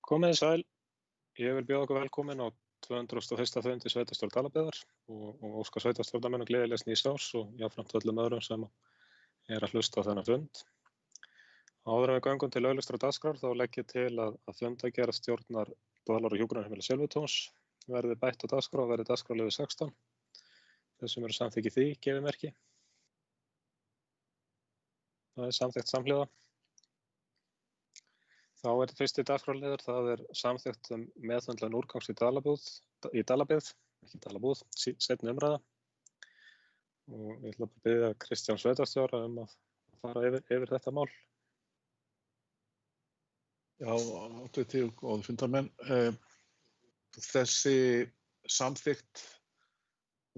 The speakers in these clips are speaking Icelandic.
Komið þið sæl. Ég vil bjóða okkur velkomin á 201. fund í sveitarstjórn Dalabyggðar og óska sveitarstjórnarmönnum gleðilegs nýs árs og jafnframt öllum öðrum sem að hlusta á þennan fund. Áður en við göngum til auglýstra dagskrár þá legg ég til að fundargerð stjórnar Dvalar- og hjúkrunarheimilis Silfurtúns verði bætt á dagskrá og verði dagskrárliður 16. Þeir sem eru samþykki því, gefið merki. Það er samþykkt samhliða. Þá er fyrsti dagskrárliður, það er samþykkt meðhöndlun úrgangs í Dalabyggð, ekki Dalabúð, seinni umræða. Og ég ætla að biðja Kristján sveitarstjóra að fara yfir þetta mál. Já, áttið góðu fundarmenn. Þessi samþykkt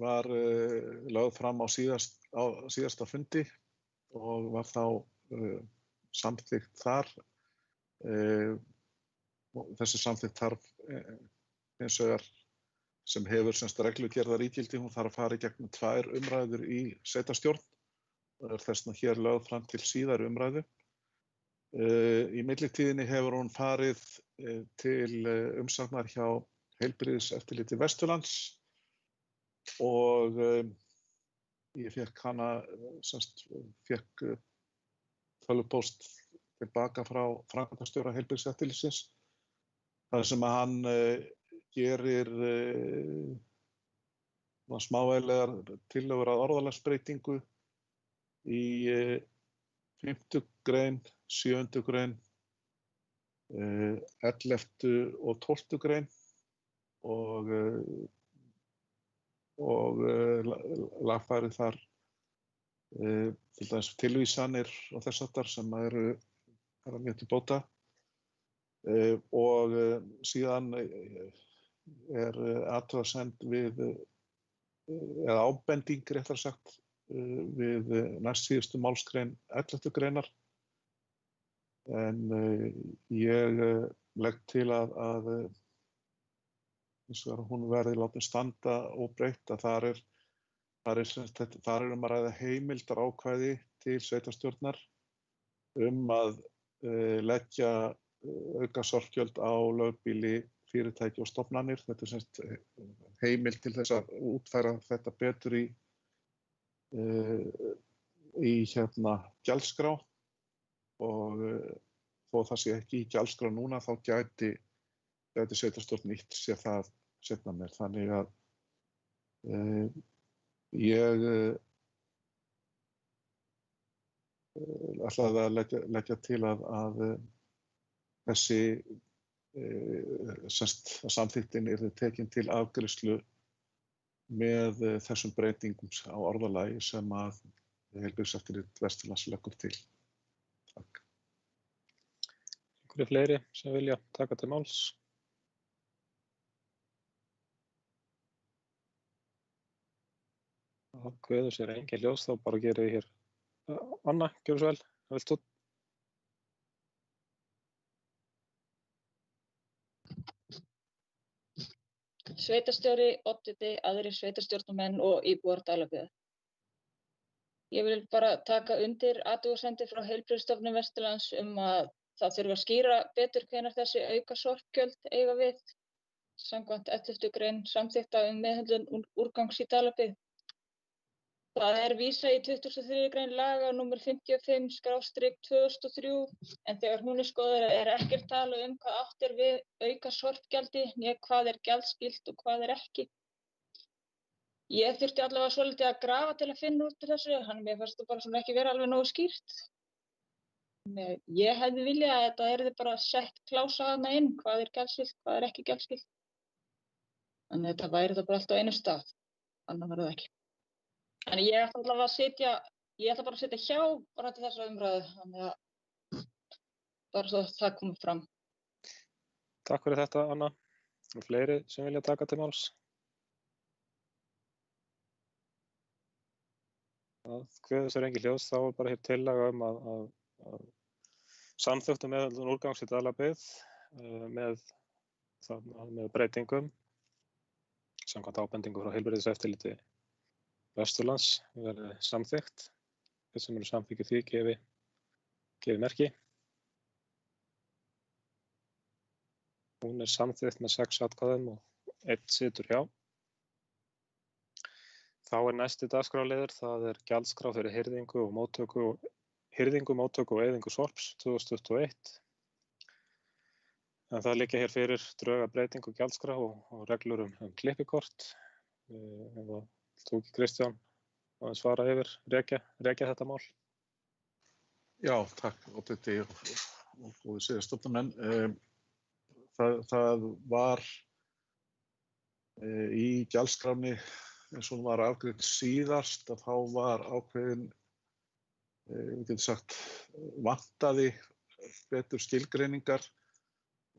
var lögð fram á síðasta fundi og var þá samþykkt þar. Þessi samþykkt þarf hins vegar sem hefur reglugerðar ígildi, hún þarf að fara í gegnum 2 umræður í sveitarstjórn. Það er þess vegna hér lögð fram til síðari umræðu. Í millitíðinni hefur hún farið til umsagnar hjá Heilbrigðiseftirliti Vesturlands og ég fékk tölvupóst tilbaka frá framkvæmdastjóra Heilbrigðiseftirlitsins þar sem að hann gerir smávægilegar tillögur að orðalagsbreytingu í 5. grein, 7. grein, 11. og 12. grein og lagfærið þar til dæmis tilvísanir og þess háttar sem eru mjög til bóta og síðan er athugasemd við eða ábending réttar sagt við næstsíðustu málsgrein 11. greinar en ég legg til að hún verði látin standa óbreytt að þar er að ræða heimildarákvæði til sveitarstjórnar að leggja aukasorpgjöld á lögbýli, fyrirtæki og stofnanir. Þetta er heimild til þess að útfæra þetta betur í gjaldskrá og þó það sé ekki í gjaldskrá núna þá gæti sveitarstjórn nýtt sér það seinna meir. Þannig að ég ætlaði að leggja til að þessi samþykktin yrði tekin til afgreiðslu með þessum breytingum á orðalagi sem að Heilbrigðiseftirlit Vesturlands leggur til. Takk. Einhverju fleiri sem vilja taka til máls? Það kveður sér engin ljós, þá bara gerir ég hér. Anna, gjörðu svo vel. Vilt þú? Sveitarstjóri, oddviti, aðrir sveitarstjórnarmenn og íbúar Dalabyggðar. Ég vil bara taka undir athugasemdir frá Heilbrigðisstofnun Vesturlands að það þurfi að skýra betur hvenær þessi aukasorpgjöld eiga við samkvæmt 11. grein samþykkta meðhöndlun úrgangs í Dalabyggð. Það er vísað í 23. grein laga númer 55/2003 en þegar hún er skoðuð er ekkert talað hvað átt er við aukasorpgjaldi né hvað er gjaldskylt og hvað er ekki. Ég þurfti allavega svolítið að grafa til að finna út úr þessu, mér fannst það bara ekki vera alveg nógu skýrt. Ég hefði viljað að þetta yrði bara sett klása þarna inn, hvað er gjaldskylt, hvað er ekki gjaldskylt. En þetta væri það bara allt á einum stað, annað verður það ekki. Þannig ég ætla bara að setja hjá bara til þessa umræðu, þannig að bara svo það komið fram. Takk fyrir þetta, Anna. Og fleiri sem vilja taka til máls? Það kveður sér engin ljós, þá er bara hér tillaga að samþykktu meðhöndlun úrgangs í Dalabyggð með breytingum samkvæmt ábendingu frá Heilbrigðiseftirliti Vesturlands verði samþykkt. Þeir sem eru samþykkir því gefi merki. Hún er samþykkt með 6 atkvæðum og 1 situr hjá. Þá er næsti dagskrárliður, það er gjaldskrá fyrir hirðingu, móttöku og eyðingu sorps 2021. En það liggja hér fyrir drög að breytingu gjaldskrá og reglur klippikort. Þú ekki, Kristján, að svara yfir, rekja þetta mál? Já, takk, Oddviti og góði siðastofnarmenn. Það var í gjaldskránni, eins og hún var afgreidd síðast, að þá var ákveðin, við getum sagt, vantaði betur skilgreiningar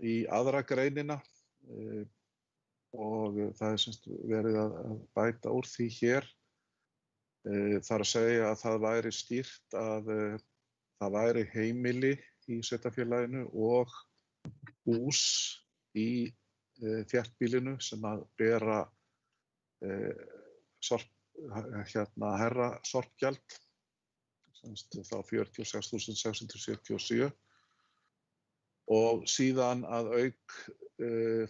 í aðra greinina og það er semst verið að bæta úr því hér. Það er að segja að það væri skýrt að það væri heimili í sveitarfélaginu og hús í þéttbýlinu sem að bera herra sorpgjald, þá 46.677. Og síðan að auk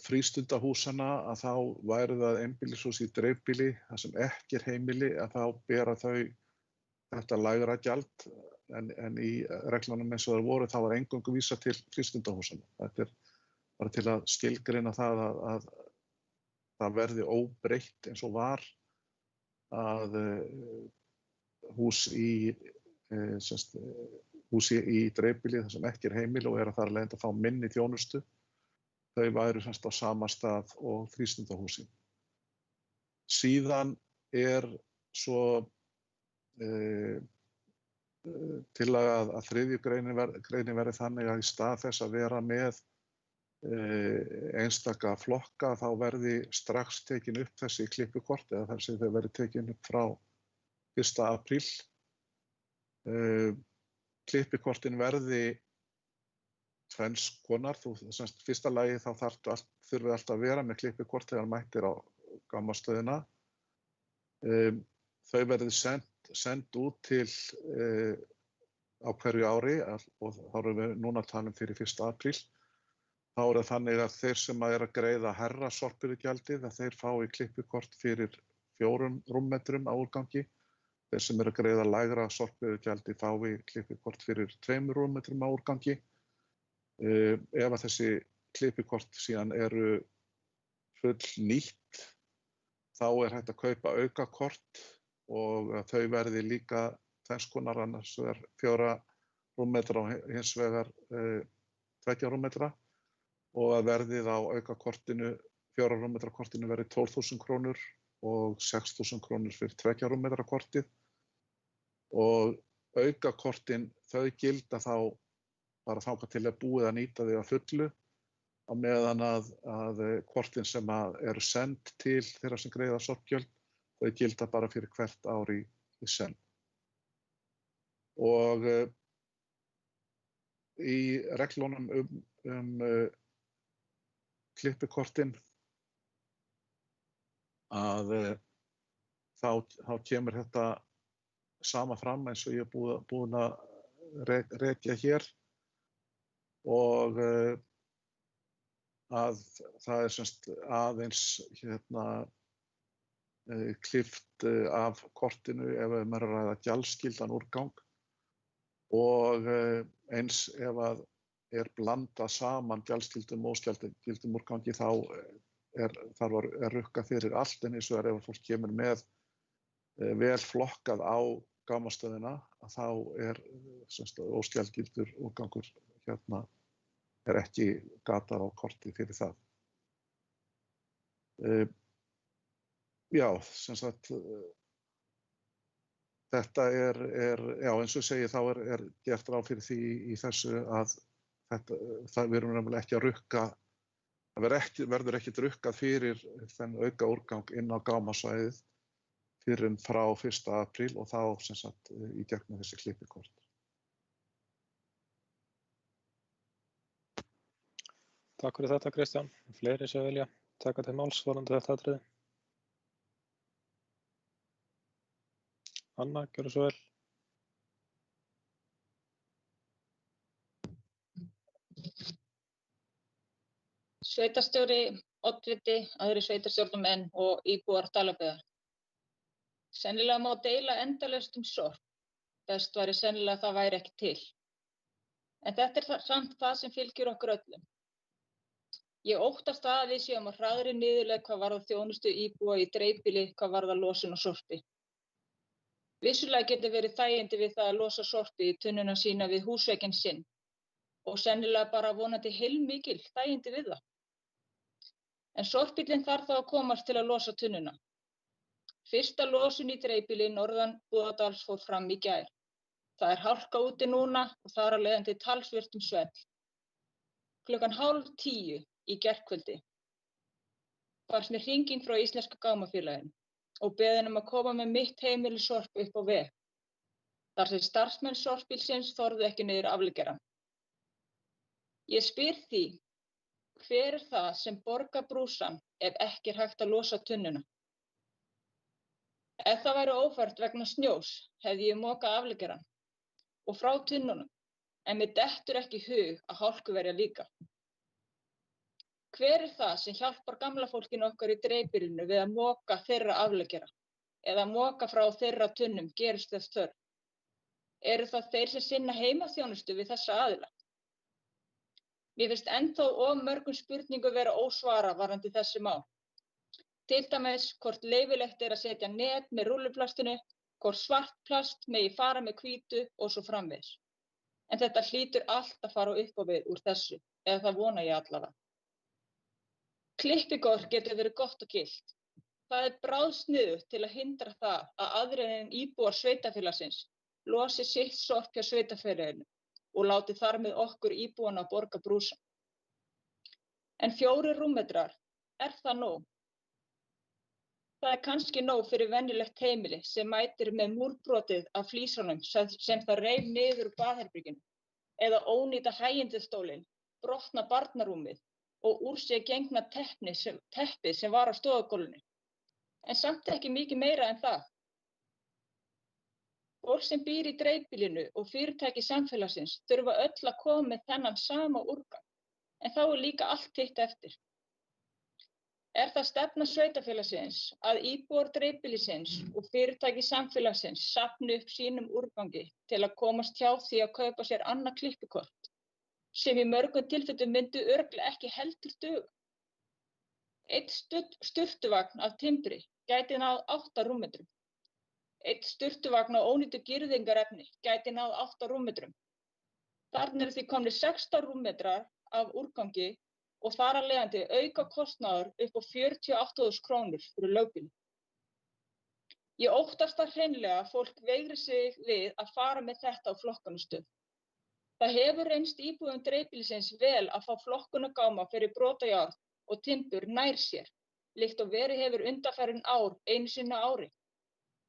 frístundahúsana að þá væri það einbýlishús í dreifbýli, það sem ekki er heimili, að þá bera þau þetta lægra gjald en í reglunum eins og það voru þá var eingöngu vísað til frístundahúsana. Þetta er bara til að skilgreina það að það verði óbreytt eins og var að hús í dreifbýli þar sem ekki er heimili og að þar af leiðandi að fá minni þjónustu, þau væru semst á sama stað og frístundahúsin. Síðan er svo tillaga að þriðju greinin verði þannig að í stað þess að vera með einstaka flokka þá verði strax tekin upp þessi klippikort eða þessi þau verði tekin upp frá 1. apríl. Klippikortin verði tvenns konar. Fyrsta lagi þá þurfi alltaf að vera með klippikort þegar mættir á gammastöðina. Þau verði send út til á hverju ári og þá erum við núna að tala fyrir 1. apríl. Þá er það þannig að þeir sem að greiða hærra sorpbyrðugjaldið að þeir fái klippikort fyrir 4 rúmmetrum á úrgangi. Þeir sem að greiða lægra sorpbyrðugjaldið fái klippikort fyrir 2 rúmmetrum á úrgangi. Ef að þessi klippikort síðan eru full nýtt, þá er hægt að kaupa aukakort og þau verði líka þess konar, annars vegar 4 rúmmetra og hins vegar 2 rúmmetra og að verðið á aukakortinu, 4 rúmmetra kortinu verði 12.000 krónur og 6.000 krónur fyrir 2 rúmmetra kortið. Og aukakortin, þau gilda þá bara þangað til að búið að nýta þau að fullu á meðan að kortin sem eru send til þeirra sem greiða sorpgjöld, þau gilda bara fyrir hvert ár í senn. Og í reglunum klippikortin að þá kemur þetta sama fram eins og ég er búin að rekja hér og að það er semst aðeins klippt af kortinu ef maður er að ræða gjaldskyldan úrgang og eins ef að blandað saman gjaldskyldum og ógjaldskyldum úrgangi þá þarf að rukka fyrir allt en eins og ef fólk kemur með vel flokkað á gámastöðina að þá ógjaldsskyldur úrgangur ekki gatað á korti fyrir það. Já, sem sagt, þetta já, eins og ég segi, þá er gert ráð fyrir því í þessu að við erum nefnilega ekki að rukka, það verður ekkert rukkað fyrir þenn auka úrgang inn á gámasvæðið fyrir frá 1. apríl og þá sem sagt í gegnum þessi klippikort. Takk fyrir þetta, Kristján. Fleiri sem vilja taka til máls varðandi þetta atriði? Anna, gjörðu svo vel. Sveitarstjóri, oddviti, aðrir sveitarstjórnarmenn og íbúar Dalabyggðar. Sennilega má deila endalaust sorp. Best væri sennilega að það væri ekki til. En þetta samt það sem fylgir okkur öllum. Ég óttast að við séum á hraðri niðurleið hvað varðar þjónustu íbúa í dreifbýli hvað varðar losun og sorpi. Vissulega getur verið þægindi við það að losa sorpi í tunnuna sína við húsveginn sinn og sennilega bara vonandi heilmikil þægindi við það. En sorpbíllinn þarf þá að komast til að losa tunnuna. Fyrsta losun í dreifbýli norðan Búðardals fór fram í gær. Það er hálka úti núna og þar af leiðandi talsvert svell. Klukkan 9:30 í gærkvöldi barst mér hringing frá Íslenska gámafélaginu og beðin að koma með mitt heimilissorp upp á veg. Þar sem starfsmenn sorpbílsins þorðu ekki niður afleggjarann. Ég spyr því, hver er það sem borgar brúsann ef ekki er hægt að losa tunnuna? Ef það væri ófært vegna snjós hefði ég mokað afleggjarann og frá tunnunum, en mér dettur ekki í hug að hálkuverja líka. Hver er það sem hjálpar gamla fólkinu okkar í dreifbýlinu við að moka þeirra afleggjara eða moka frá þeirra tunnum gerist þess þörf? Eru það þeir sem sinna heimaþjónustu við þessa aðila? Mér finnst ennþá of mörgum spurningum vera ósvarað varðandi þessi mál. Til dæmis hvort leyfilegt er að setja net með rúlluplastinu, hvort svart plast megi fara með hvítu og svo framvegis. En þetta hlýtur allt að fara upp á við úr þessu, eða það vona ég allavega. Klippigor getur verið gott og gilt. Það er bráðsniðugt til að hindra það að aðrir en íbúar sveitarfélagsins losi sitt sorp hjá sveitarfélaginu og láti þar með okkur íbúana að borga brúsann. En 4 rúmmetrar, er það nóg? Það er kannski nóg fyrir venjulegt heimili sem mætir með múrbrotið af flísunum sem það reif niður úr baðherberginu eða ónýta hægindastólinn, brotna barnarúmið og úr sér gengna teppið sem var á stofugólfinu. En samt ekki mikið meira en það. Fólk sem býr í dreifbýlinu og fyrirtæki samfélagsins þurfa öll að koma með þennan sama úrgang, en þá er líka allt hitt eftir. Er það stefna sveitarfélagsins að íbúar dreifbýlisins og fyrirtæki samfélagsins safni upp sínum úrgangi til að komast hjá því að kaupa sér annað klippikort, sem í mörgum tilfellum myndu örugglega ekki heldur duga? Einn sturtuvagn af timbri gæti náð 8 rúmmetrum. Einn sturtuvagn á ónýtu girðingarefni gæti náð 8 rúmmetrum. Þarna eru því komnir 16 rúmmetrar af úrgangi og þar af leiðandi auka kostnaður upp á 48.000 krónur fyrir lögbýli. Ég óttast það hreinlega að fólk veigri sig við að fara með þetta á flokkunarstöð. Það hefur reynst íbúum dreifbýlisins vel að fá flokkunargáma fyrir brotajárn og timbur nær sér, líkt og verið hefur undanfarin ár einu sinni á ári.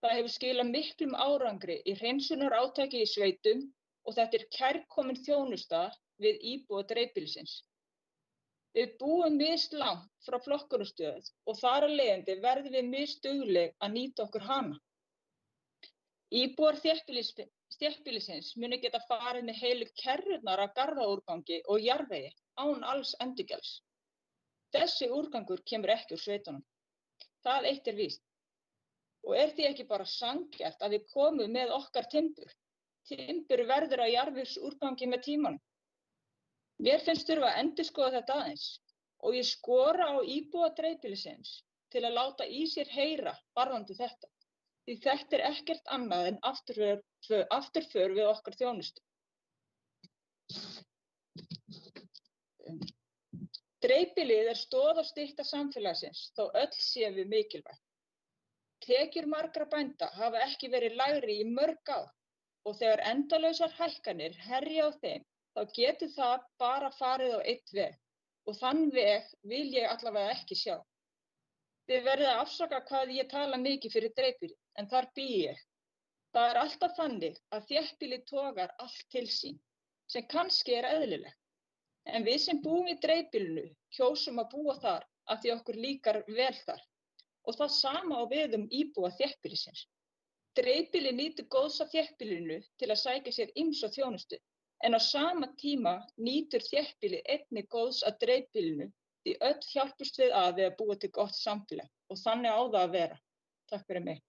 Það hefur skilað miklum árangri í hreinsunarátaki í sveitum og þetta er kærkomin þjónusta við íbúa dreifbýlisins. Við búum mislangt frá flokkunarstöð og þar af leiðandi verðum við misdugleg að nýta okkur hana. Íbúar þéttbýlisins muni geta farið með heilu kerrurnar af garðaúrgangi og jarðvegi án alls endurgjalds. Þessi úrgangur kemur ekki úr sveitunum. Það eitt er víst. Og er því ekki bara sanngjarnt að við komum með okkar timbur? Timbur verður að jarðvegsúrgangi með tímanum. Mér finnst þurfa að endurskoða þetta aðeins og ég skora á íbúa dreifbýlisins til að láta í sér heyra varðandi þetta. Því þetta er ekkert annað en afturför við okkar þjónustu. Dreifbýlið er stoð og stytta samfélagsins, þó öll séum við mikilvæg. Tekjur margra bænda hafa ekki verið lægri í mörg ár og þegar endalausar hækkanir herja á þeim, þá getur það bara farið á einn veg og þann veg vil ég allavega ekki sjá. Þið verðið að afsaka hvað ég tala mikið fyrir dreifbýli, en þar bý ég. Það er alltaf þannig að þéttbýli togar allt til sín, sem kannski er eðlilegt. En við sem búum í dreifbýlinu kjósum að búa þar af því okkur líkar vel þar. Og það sama á við íbúa þéttbýlisins. Dreifbýli nýtur góðs af þéttbýlinu til að sækja sér ýmsa þjónustu, en á sama tíma nýtur þéttbýli einnig góðs af dreifbýlinu Því öll hjálpumst við að búa til gott samfélag og þannig á það að vera. Takk fyrir mig.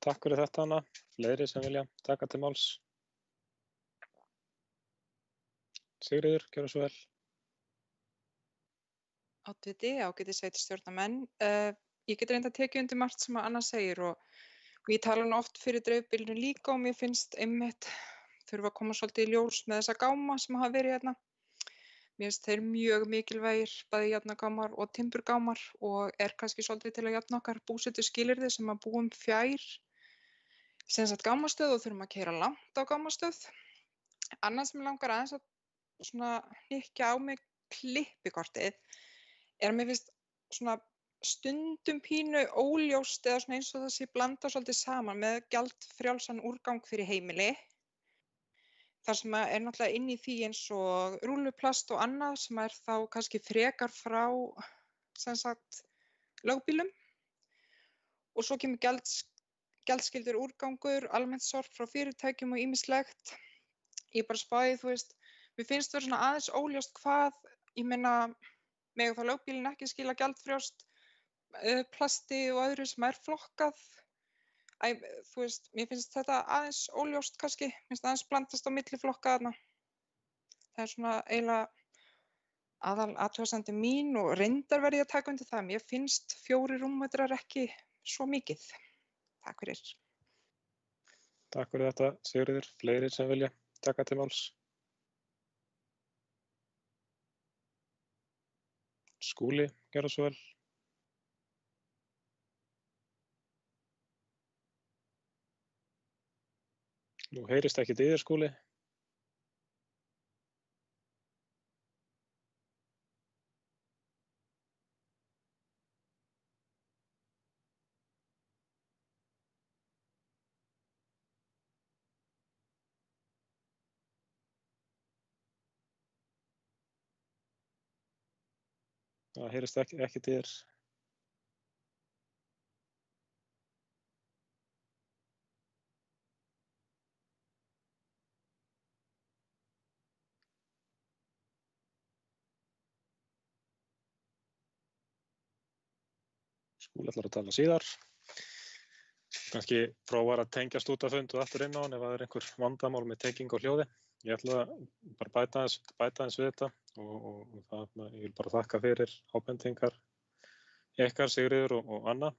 Takk fyrir þetta, Anna. Fleiri sem vilja taka til máls? Sigríður, gjörðu svo vel. Oddviti, ágætis sveitarstjórnarmenn. Ég get reynt að tekið undir margt sem að Anna segir og ég tala nú oft fyrir dreifbýlinu líka og mér finnst einmitt þurfa að koma svolítið í ljós með þessa gáma sem hafa verið hérna. Mér finnst þeir mjög mikilvægir, bæði jafnagámar og timburgámar og kannski svolítið til að jafna okkar búsetuskilyrði sem að búum fjær sem sagt gámastöð og þurfum að keyra langt á gámastöð. Annað sem langar aðeins að svona hnykkja á mig klippikortið að mér finnst svona stundum pínu óljóst eða svona eins og það sé blanda svolítið saman með gjaldfrjálsan úrgang fyrir heimili. Þar sem náttúrulega inn í því eins og rúlluplast og annað sem þá kannski frekar frá sem sagt lögbýlum. Og svo kemur gjaldskyldur úrgangur, almennt sorp frá fyrirtækjum og ýmislegt. Ég bara spáði, þú veist, mér finnst það svona aðeins óljóst hvað, ég meina, mega þá lögbýlin ekki skila gjaldfrjálst plasti og öðru sem flokkað. Þú veist, mér finnst þetta aðeins óljóst kannski, mér finnst aðeins blandast á milli flokka þarna. Það er svona eiginlega aðal athugasemd mín og reyndar verð ég að taka undir það. Mér finnst 4 rúmmetrar ekki svo mikið. Takk fyrir. Takk fyrir þetta, Sigríður. Fleiri sem vilja taka til máls? Skúli, gjörðu svo vel. Nú heyrist ekkert í þér, Skúli. Það heyrist ekkert í þér. Skúli ætlar að tala síðar. Kannski prófar að tengja stútafund og aftur inn á hann ef það er einhver vandamál með tengingu og hljóði. Ég ætla bara að bæta aðeins við þetta og ég vil bara þakka fyrir ábendingar ykkar, Sigríður og Anna.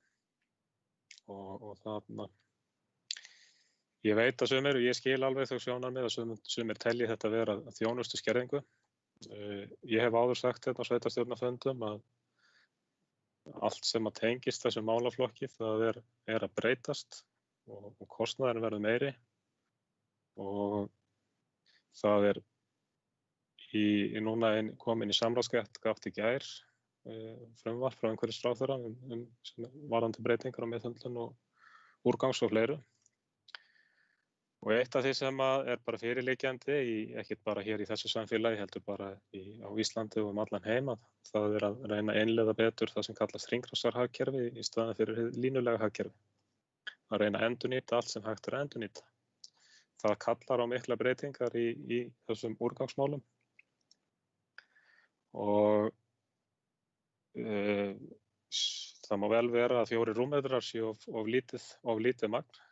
Ég veit að sumir, og ég skil alveg þau sjónarmið að sumir telji þetta vera þjónustuskerðingu. Ég hef áður sagt þetta á sveitarstjórnarfundum að allt sem að tengist þessum málaflokki það er að breytast og kostnaðurinn verður meiri og það er núna komin í samráðsgátt í gær frumvarp frá umhverfisráðherra varðandi breytingar á meðhöndlun og úrgangs og fleiru. Og eitt af því sem er bara fyrirliggjandi, ekkert bara hér í þessu samfélagi, heldur bara á Íslandi og allan heim, það er að reyna að innleiða betur það sem kallast hringrásarhagkerfi í staðinn fyrir hið línulega hagkerfi. Að reyna að endurnýta allt sem hægt er að endurnýta. Það kallar á mikla breytingar í þessum úrgangsmálum. Og það má vel vera að 4 rúmmetrar séu of lítið magn.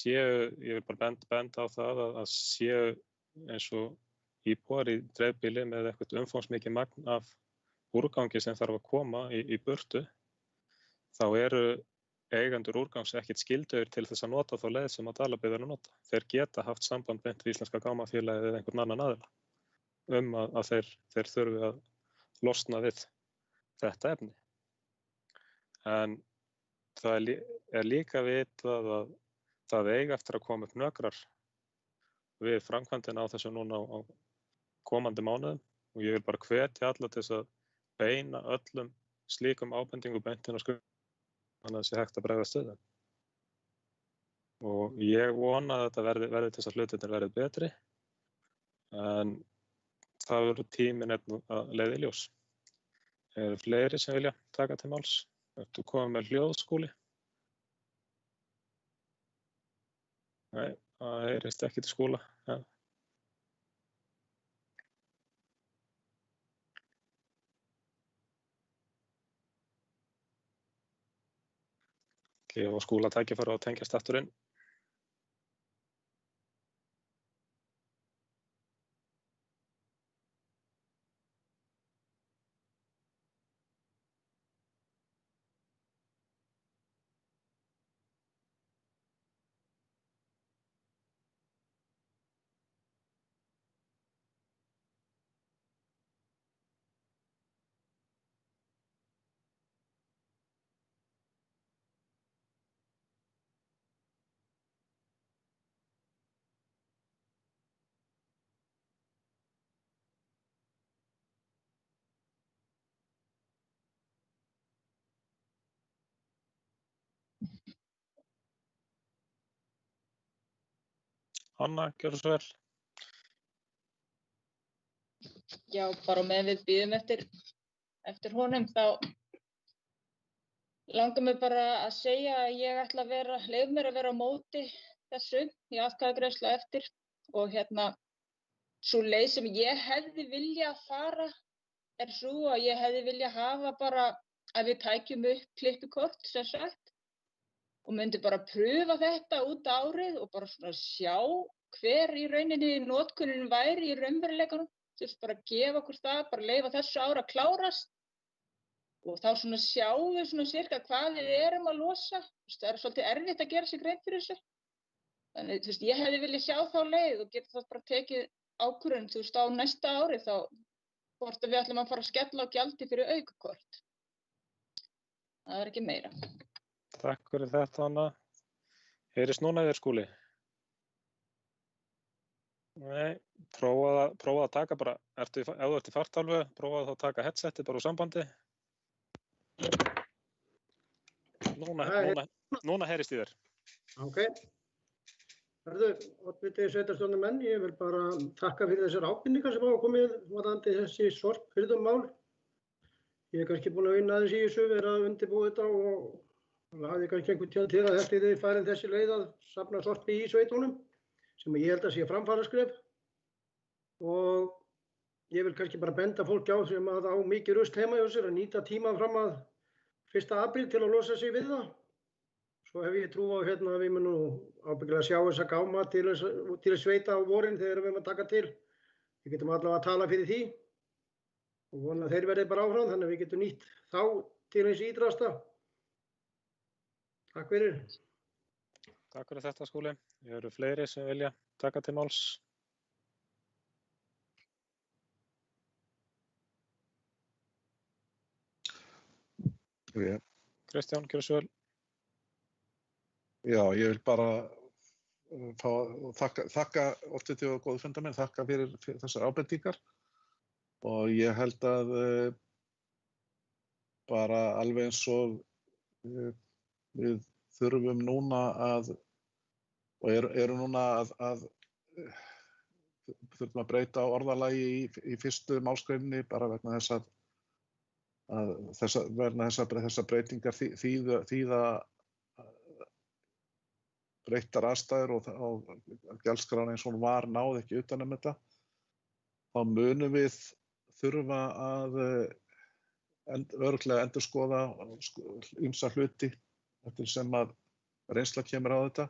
Ég vil bara benda á það að séu eins og íbúar í dreifbýli með eitthvað umfangsmikið magn af úrgangi sem þarf að koma í burtu, þá eru eigendur úrgangs ekkert skyldugur til þess að nota þá leið sem að Dalabyggð er að nota. Þeir geta haft samband beint við Íslenska gámafélagið eða einhvern annan aðila að þeir þurfi að losna við þetta efni. En það er líka vitað að það eiga eftir að koma upp hnökrar við framkvæmdina á þessu núna á komandi mánuðum og ég vil bara hvetja alla til þess að beina öllum slíkum ábendingum beint inn á skrifstofu þannig að það sé hægt að bregðast við þeim. Og ég vona að þetta verði til þess að hlutirnir verði betri en það verður tíminn að leiða í ljós. Eru fleiri sem vilja taka til máls? Ertu komið með hljóð, Skúli? Nei, það heyrist ekki til Skúla. Ja. Gefa Skúla tækifæri að tengjast aftur inn. Anna, gjörðu svo vel. Já, bara meðan við bíðum eftir honum þá langar mig bara að segja að ég ætla að leyfa mér að vera á móti þessu í atkvæðagreiðslu á eftir og sú leið sem ég hefði viljað fara sú að ég hefði viljað hafa bara að við tækjum upp klippikort sem sagt og myndi bara pröfa þetta út árið og bara svona sjá hver í rauninni notkunin væri í raunveruleikanum, bara gefa okkur það, bara leyfa þessu ára að klárast og þá svona sjáum við svona cirka hvað við erum að losa. Það svolítið erfitt að gera sig grein fyrir þessu. Þannig, ég hefði viljað sjá þá leið og geta það bara tekið ákvörðun, á næsta ári þá hvort við ætlum að fara að skella á gjaldi fyrir aukakort. Það er ekki meira. Takk fyrir þetta, Anna. Heyrist núna í þér, Skúli? Nei, prófa að taka bara, ef þú ert í fartálfu, prófa að taka headsetið bara úr sambandi. Núna heyrist í þér. Ok. Oddviti sveitarstjórnarmenn, ég vil bara þakka fyrir þessar ábendingar sem hafa komið varðandi þessi sorphirðumál. Ég er kannski búinn að vinna aðeins í þessu, vera að undirbúa þetta og hafði kannski einhvern tíma til að þetta yrði farin þessi leið að safna sorpi í sveitunum, sem ég held að sé framfaraskref. Og ég vil kannski bara benda fólki á sem að á mikið rusl heima hjá sér að nýta tíma fram að 1. apríl til að losa sig við það. Svo hef ég trú á að við munum ábyggilega sjá þessa gáma til að sveita á vorin þegar við erum að taka til. Við getum allavega að tala fyrir því og vona að þeir verði bara áfram þannig að við getum nýtt þá til eins ídrasta. Takk fyrir. Takk fyrir þetta, Skúli. Ég eru fleiri sem vilja taka til máls. Kristján, gjörðu svo vel. Já, ég vil bara þakka oddviti og góðu fundarmenn, þakka fyrir þessar ábendingar og ég held að bara alveg eins og við þurfum núna og eru núna þurfum að breyta á orðalagi í fyrstu málsgreininni bara vegna þess að þessar breytingar þýða breyttar aðstæður og gjaldskráin eins og hún var náði ekki utan um þetta, þá munum við þurfa að örugglega endurskoða ýmsa hluti eftir sem að reynsla kemur á þetta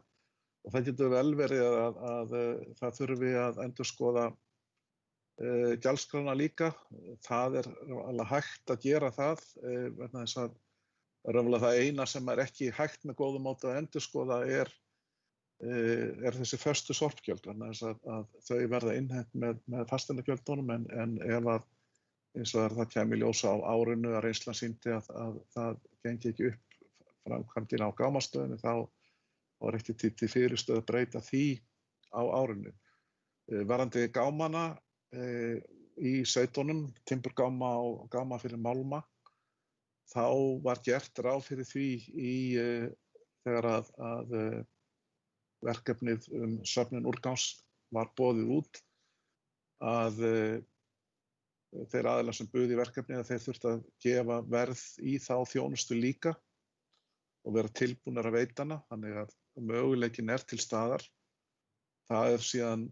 og það getur vel verið að það þurfi að endurskoða gjaldskrána líka. Það er alveg hægt að gera það vegna þess að raunverulega það eina sem er ekki hægt með góðu móti að endurskoða er þessi föstu sorpgjöld vegna þess að þau verða innheimt með fasteignagjöldunum en ef að eins og það kemur í ljós á árinu að reynslan sýndi að það gengi ekki upp framkvæmdin á gámastöðinni þá var ekki til fyrirstöðu að breyta því á árinu. Varðandi gámana í sveitunum, timburgáma og gáma fyrir málma, þá var gert ráð fyrir því þegar að verkefnið söfnun úrgangs var boðið út að þeir aðilar sem buðu í verkefnið að þeir þurftu að gefa verð í þá þjónustu líka og vera tilbúnir að veita hana, þannig að möguleikin er til staðar. Það er síðan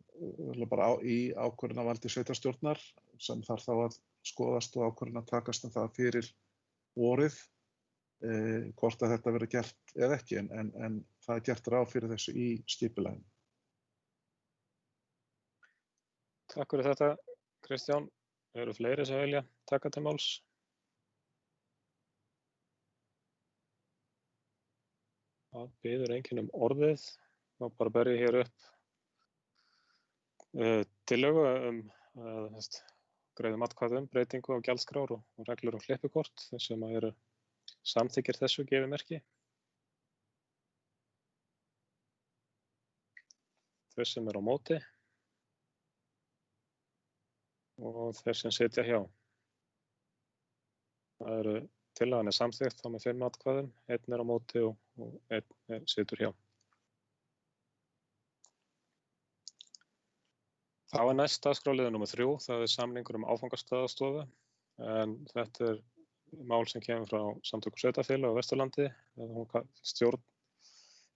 bara í ákvörðunarvaldi sveitarstjórnar sem þarf þá að skoðast og ákvörðun að takast það fyrir vorið hvort að þetta verður gert eða ekki, en það gert ráð fyrir þessu í skipulaginu. Takk fyrir þetta, Kristján. Eru fleiri sem vilja taka til máls? Það biður enginn orðið. Þá bara ber ég hér upp tillögu greiðum atkvæði breytingu á gjaldskrár og reglur klippikort, þeir sem eru samþykkir þessu gefi merki. Þeir sem eru á móti og þeir sem sitja hjá. Það eru tillagan samþykkt þá með 5 atkvæðum, 1 á móti og 1 situr hjá. Þá næst dagskrárliður númer 3, það samningur áfangastaðastofu, en þetta mál sem kemur frá Samtökum sveitarfélaga á Vesturlandi. Stjórn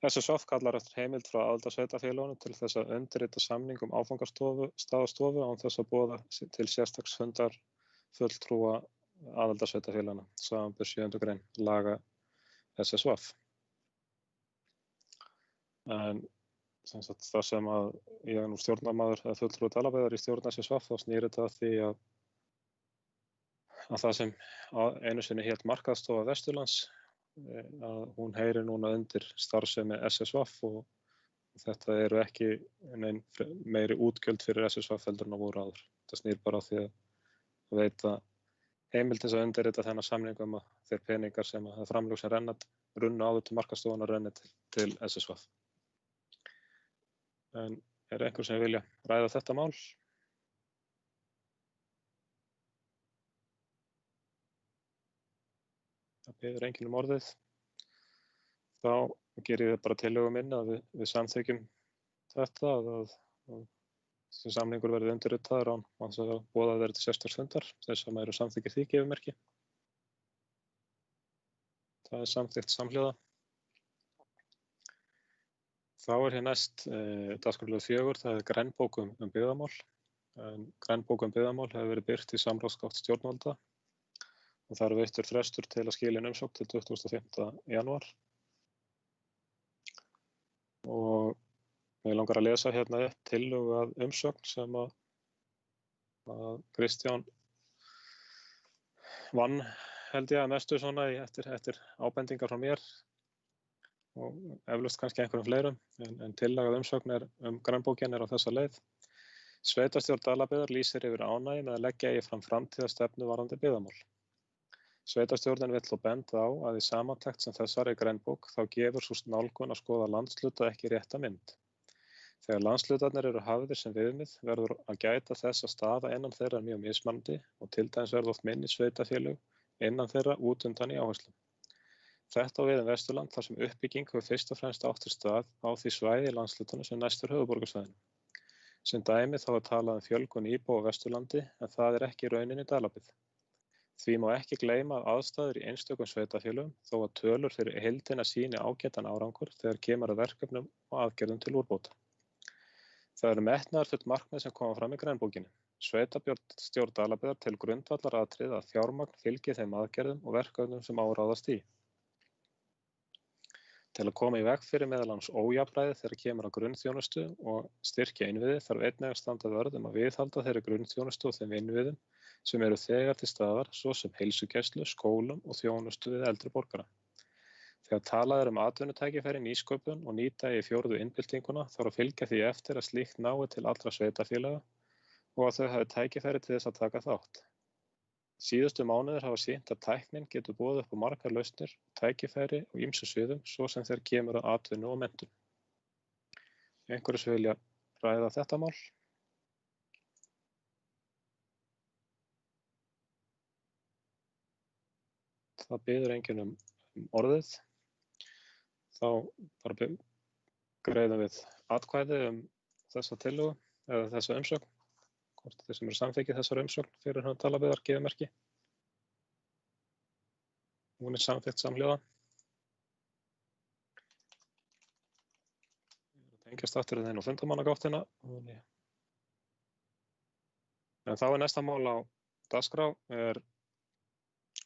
SSF kallar eftir heimild frá aðildarsveitarfélaginu til þess að undirrita samning áfangastaðastofu án þess að boða til sérstaks fundar fulltrúa aðildarsveitarfélagana, samanber 7. grein laga SSF. En það sem að ég nú stjórnarmaður eða fulltrúi Dalabyggðar í stjórn SSF, þá snýr þetta að því að það sem einu sinni hét Markaðsstofa Vesturlands, að hún heyrir núna undir starfsemi SSF og þetta eru ekki nein meiri útgjöld fyrir SSF heldur en á voru áður. Það snýr bara að því að veita heimild til að undirrita þennan samning að þeir peningar sem að framlög sem runnu áður til Markaðsstofunar renni til SSF. En er einhver sem vilja ræða þetta mál? Það biður enginn orðið. Þá gerir ég bara tillögu minni að við samþykkjum þetta að þessi samningur verði undirritaður án þess að boðað verði til sérstaks fundar. Þeir sem eru samþykkir því gefi merki. Það samþykkt samhljóða. Þá hér næst dagskrárliður 4, það grænbók byggðamál. Grænbók byggðamál hefur verið birt í samráðsgátt stjórnvalda og það veittur frestur til að skila inn umsókn til 25. janúar. Og mig langar að lesa hérna upp tillögu að umsókn sem að Kristján vann, held ég að mestu svona eftir ábendingar frá mér og eflaust kannski einhverjum fleirum, en tillagað umsókn grænbókin á þessa leið. Sveitarstjórn Dalabyggðar lýsir yfir ánægju með að leggja eigi fram framtíðarstefnu varðandi byggðamál. Sveitarstjórnin vill þó benda á að í samantekt sem þessari grænbók þá gefur sú nálgun að skoða landshluta ekki rétta mynd. Þegar landshlutarnir eru hafðir sem viðmið verður að gæta þess að staða innan þeirra mjög mismunandi og til dæmis verður oft minni sveitarfélög innan þeirra út undan í áherslum. Þetta á við Vesturland þar sem uppbygging hefur fyrst og fremst átt sér stað á því svæði í landshlutanum sem næstur höfuðborgarsvæðinu. Sem dæmi þá talað fjölgun íbúa á Vesturlandi en það ekki raunin í Dalabyggð. Því má ekki gleyma að aðstæður í einstökum sveitarfélögum þó að tölur fyrir heildina sýni ágætan árangur þegar kemur að verkefnum og aðgerðum til úrbóta. Það eru metnaðarfull markmið sem koma fram í grænbókinni. Sveitarstjórn Dalabyggðar til grundvallar atriði að fjármagn fylgi þeim aðgerðum og verkefnum sem áráðast í. Til að koma í veg fyrir meðal annars ójafnræði þegar kemur að grunnþjónustu og styrkja innviði þarf einnig að standa vörð að viðhalda þeirri grunnþjónustu og þeim innviðum sem eru þegar til staðar, svo sem heilsugæslu, skólum og þjónustu við eldri borgara. Þegar talað atvinnutækifæri, nýsköpun og nýta í 4. innbyltinguna þarf að fylgja því eftir að slíkt nái til allra sveitarfélaga og að þau hafi tækifæri til þess að taka þátt. Síðustu mánuðir hafa sýnt að tæknin getur boðið upp á margar lausnir, tækifæri og ýmsum sviðum, svo sem þeir kemur að atvinnu og menntun. Einhverjir sem vilja ræða þetta mál? Það biður enginn orðið. Þá bara greiðum við atkvæði þessa tillögu eða þessa umsögn. Hvort þeir sem eru samþykkið þessari umsögn fyrir hönd Dalabyggðar gefi merki. Hún samþykkt samhljóða. Tengjast aftur þeim á fundamannagáttina. En þá næsta mál á dagskrá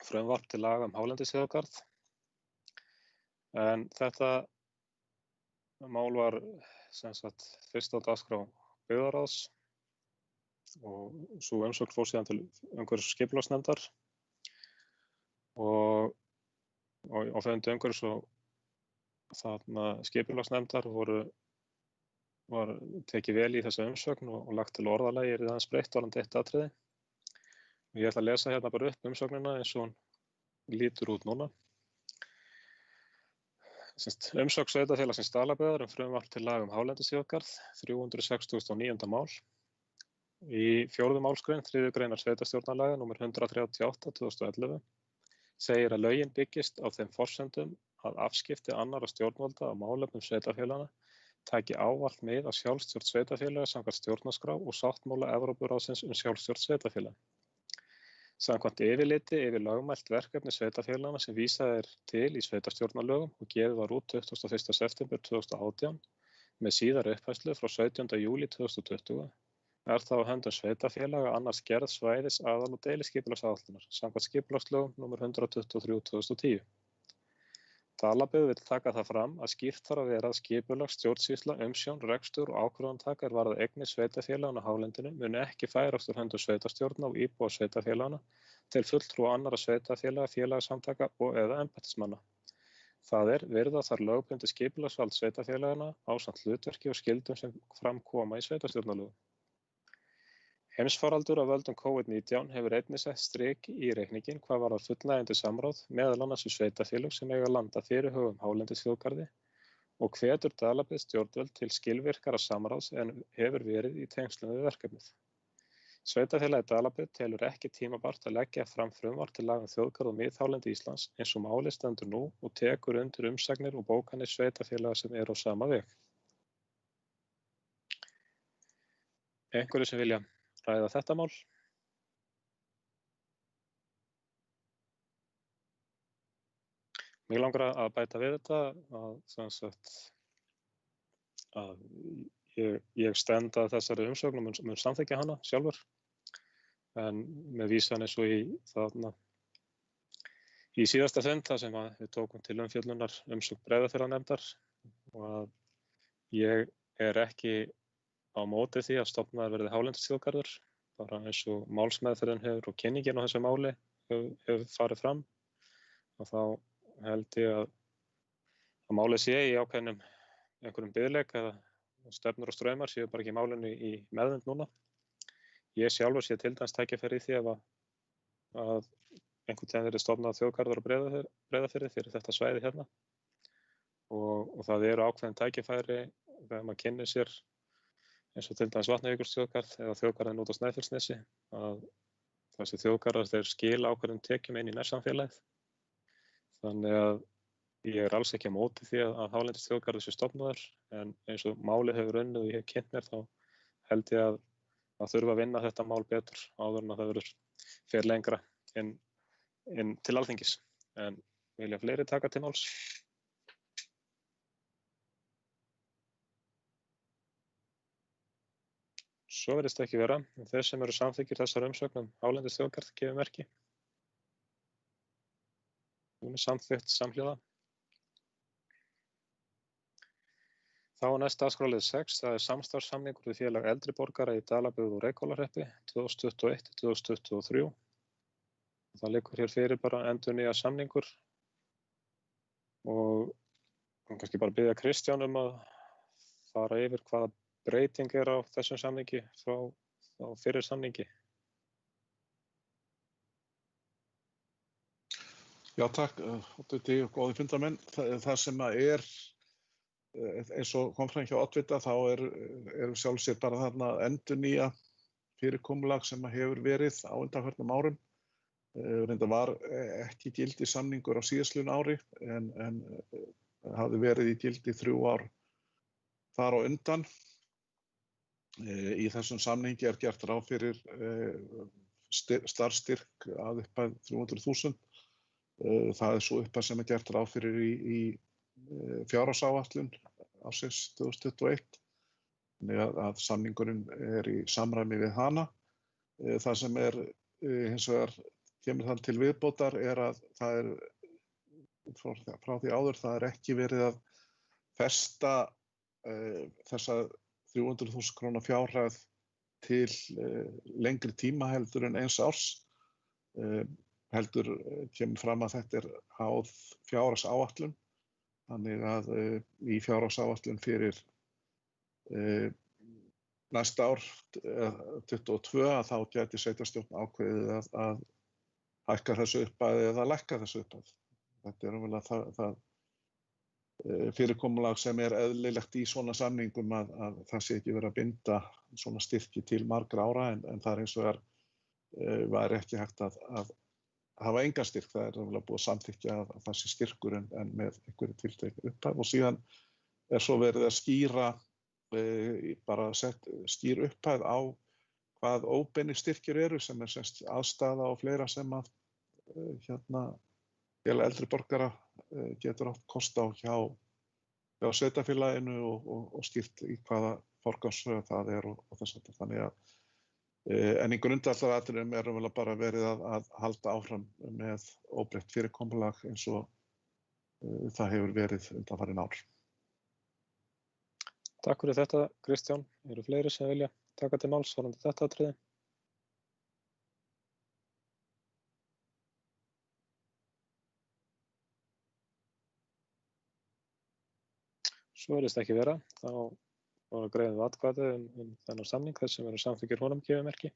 frumvarp til laga hálendisþjóðgarð. En þetta mál var sem sagt fyrst á dagskrá byggðarráðs og sú umsókn fór síðan til umhverfis- og skipulagsnefndar og á fundi umhverfis- og skipulagsnefndar var tekið vel í þessa umsögn og lagt til orðalagi aðeins breytt varðandi eitt atriði. Ég ætla að lesa hérna bara upp umsögnina eins og hún lítur út núna. Umsögn sveitarfélagsins Dalabyggðar frumvarp til laga hálendisþjóðgarð, 369. mál. Í 4. málsgrein 3. greinar sveitarstjórnarlaga nr. 138/2011 segir að lögin byggist á þeim forsendum að afskipti annarra stjórnvalda á málefnum sveitarfélaganna taki ávallt mið af sjálfstjórn sveitarfélaga samkvæmt stjórnarskrá og sáttmála Evrópuráðsins sjálfstjórn sveitarfélaga. Samkvæmt yfirliti yfir lögmælt verkefni sveitarfélaganna sem vísað til í sveitarstjórnarlögum og gefið var út 21. september 2018 með síðari upphærslu frá 17. júlí 2020 þá á höndum sveitarfélaga annars gerð svæðis aðal- og deiliskipulagsáætlunar samkvæmt skipulagslögum nr. 123/2010. Dalabyggð vill taka það fram að skýrt þarf að vera að skipulag, stjórnsýsla, umsjón, rekstur og ákvörðunartaka varða eignir sveitarfélaganna á hálendinu muni ekki færast úr höndum sveitarstjórna og íbúa sveitarfélaganna til fulltrúa annarra sveitarfélaga, félagasamtaka og eða embættismanna. Það virða þar lögbundið skipulagsvald sveitarfélaganna ásamt hlutverki og skyldum sem fram koma í sveitarstjórnarlögum. Heimsfaraldur af völdum COVID-19 hefur einnig sett strik í reikninginn hvað varðar fullnægjandi samráð meðal annars við sveitarfélög sem eiga að landa fyrirhugum hálendisþjóðgarði og hvetur Dalabyggð stjórnvöld til skilvirkara samráðs en hefur verið í tengslum við verkefnið. Sveitarfélagið Dalabyggð telur ekki tímabært að leggja fram frumvarp til laga þjóðgarð á miðhálendi Íslands eins og málið stendur nú og tekur undir umsagnir og bókanir sveitarfélaga sem eru á sama veg. Einhverju sem vilja ræða þetta mál? Mig langar að bæta við þetta að ég stend að þessari umsögn og mun samþykkja hana sjálfur en með vísan eins og í síðasta fund þar sem við tókum til umfjöllunar umsögn Breiðafjarðarnefndar og að ég ekki á móti því að stofnaður verði hálendisþjóðgarður, bara eins og málsmeðferðin hefur og kynningin á þessu máli hefur farið fram og þá held ég að málið sé í einhverjum biðleik eða stefnur og straumar séu bara ekki málinu í meðvund núna. Ég sjálfur sé til dæmis tækifæri í því að einhvern veginn verði stofnað þjóðgarður á Breiðafirði fyrir þetta svæði hérna og það eru ákveðin tækifæri þegar maður kynnir sér eins og til dæmis Vatnajökulsþjóðgarð eða þjóðgarðin út á Snæfellsnesi að þessi þjóðgarðar þeir skila ákveðnum tekjum inn í nærsamfélagið. Þannig að ég alls ekki á móti því að hálendisþjóðgarður sé stofnaður en eins og málið hefur unnið og ég hef kynnt mér þá held ég að þurfa að vinna þetta mál betur áður en að það verður fer lengra inn til Alþingis. En vilja fleiri taka til máls? Svo virðist ekki vera, en þeir sem eru samþykkir þessar umsögnum hálendisþjóðgarð gefur merki. Hún samþykkt samhljóða. Þá næst dagskrárlið 6, það samstarfssamningur við félag eldri borgara í Dalabyggð og Reykhólahreppi 2021-2023. Það liggur hér fyrir bara endurnýja samningur og kannski bara biðja Kristján að fara yfir hvaða breyting á þessum samningi frá fyrir samningi. Já, takk, góði fundarmenn. Það sem eins og kom fram hjá oddvita, þá sjálfsagt bara þarna endurnýja fyrirkomulag sem hefur verið á undanförnum árum. Reyndar var ekki í gildi samningur á síðastliðnu ári en hafði verið í gildi 3 ár þar á undan. Í þessum samningi gert ráð fyrir starfsstyrk að upphæð 300.000. Það svo upphæð sem gert ráð fyrir í fjárhagsáætlun ársins 2021. Þannig að samningurinn í samræmi við hana. Það sem hins vegar kemur þann til viðbótar að það frá því áður, það ekki verið að festa þessa 300.000 króna fjárhæð til lengri tíma heldur en 1 árs. Heldur kemur fram að þetta háð fjárhagsáætlun, þannig að í fjárhagsáætlun fyrir næsta ár 22 að þá gæti sveitarstjórn ákveðið að hækka þessu upphæð eða lækka þessu upphæð. Þetta raunverulega það fyrirkomulag sem eðlilegt í svona samningum að það sé ekki verið að binda svona styrki til margra ára en það hins vegar væri ekki hægt að hafa engan styrk. Það raunverulega búið að samþykkja að það sé styrkur en með einhverju tilteknu upphæð og síðan svo verið að skýra bara skýr upphæð á hvað óbeinir styrkir eru sem semst aðstaða og fleira sem að eldri borgara getur átt kost á hjá sveitarfélaginu og skýrt í hvaða forgangsröð það og þess að þannig að en í grundvallaratriðum vel bara verið að halda áfram með óbreytt fyrirkomulag eins og það hefur verið undanfarin ár. Takk fyrir þetta, Kristján. Eru fleiri sem vilja taka til máls varðandi þetta atriði? Svo virðist ekki vera. Þá var greiðum við atkvæði þennan samning þess sem samþykkir honum gefið merki.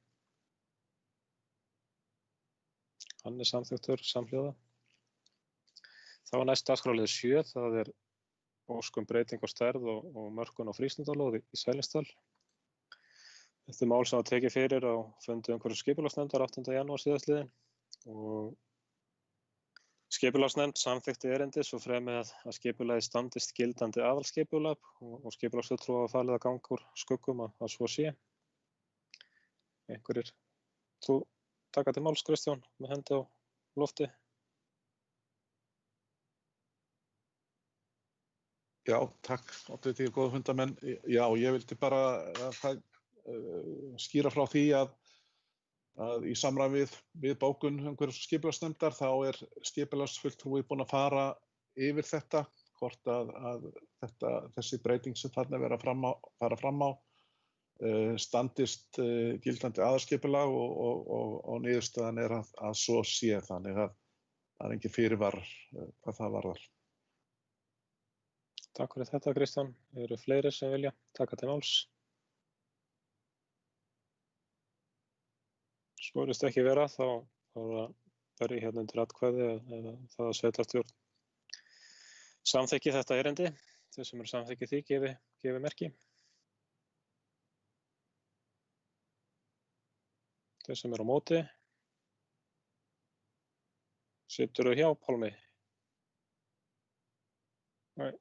Hann samþykktur samhljóða. Þá næst dagskrárliður 7, það ósk breyting á stærð og mörkun á frístundalóð í Sælingsdal. Þetta mál sem var tekið fyrir á fundi umhverfis skipulagsnefndar 8. janúar síðastliðinn og skipulagsnefnd samþykkti erindi svo fremið að skipulagið standist gildandi aðalskipulag og skipulagsfulltrúa var falið að ganga úr skuggum að svo sé. Einhverjir þú taka til máls, Kristján, með hendi á lofti? Já, takk. Oddviti, góða fundamenn. Já, ég vildi bara skýra frá því að í samræmi við bókun umhverfis skipulagsnefndar þá skipulagsfulltrúi búinn að fara yfir þetta, hvort að þessi breyting sem þarna er að fara fram á standist gildandi aðalskipulag og niðurstaðan að svo sé, þannig að það engin fyrirvarar hvað það varðar. Takk fyrir þetta, Kristján. Eru fleiri sem vilja taka til máls? Svo virðist ekki vera, þá verði hérna undir atkvæði eða það að sveitarstjórn samþykki þetta erindi. Þeir sem eru samþykki því gefi merki. Þeir sem eru á móti. Siturðu hjá, Pálmi? Nei.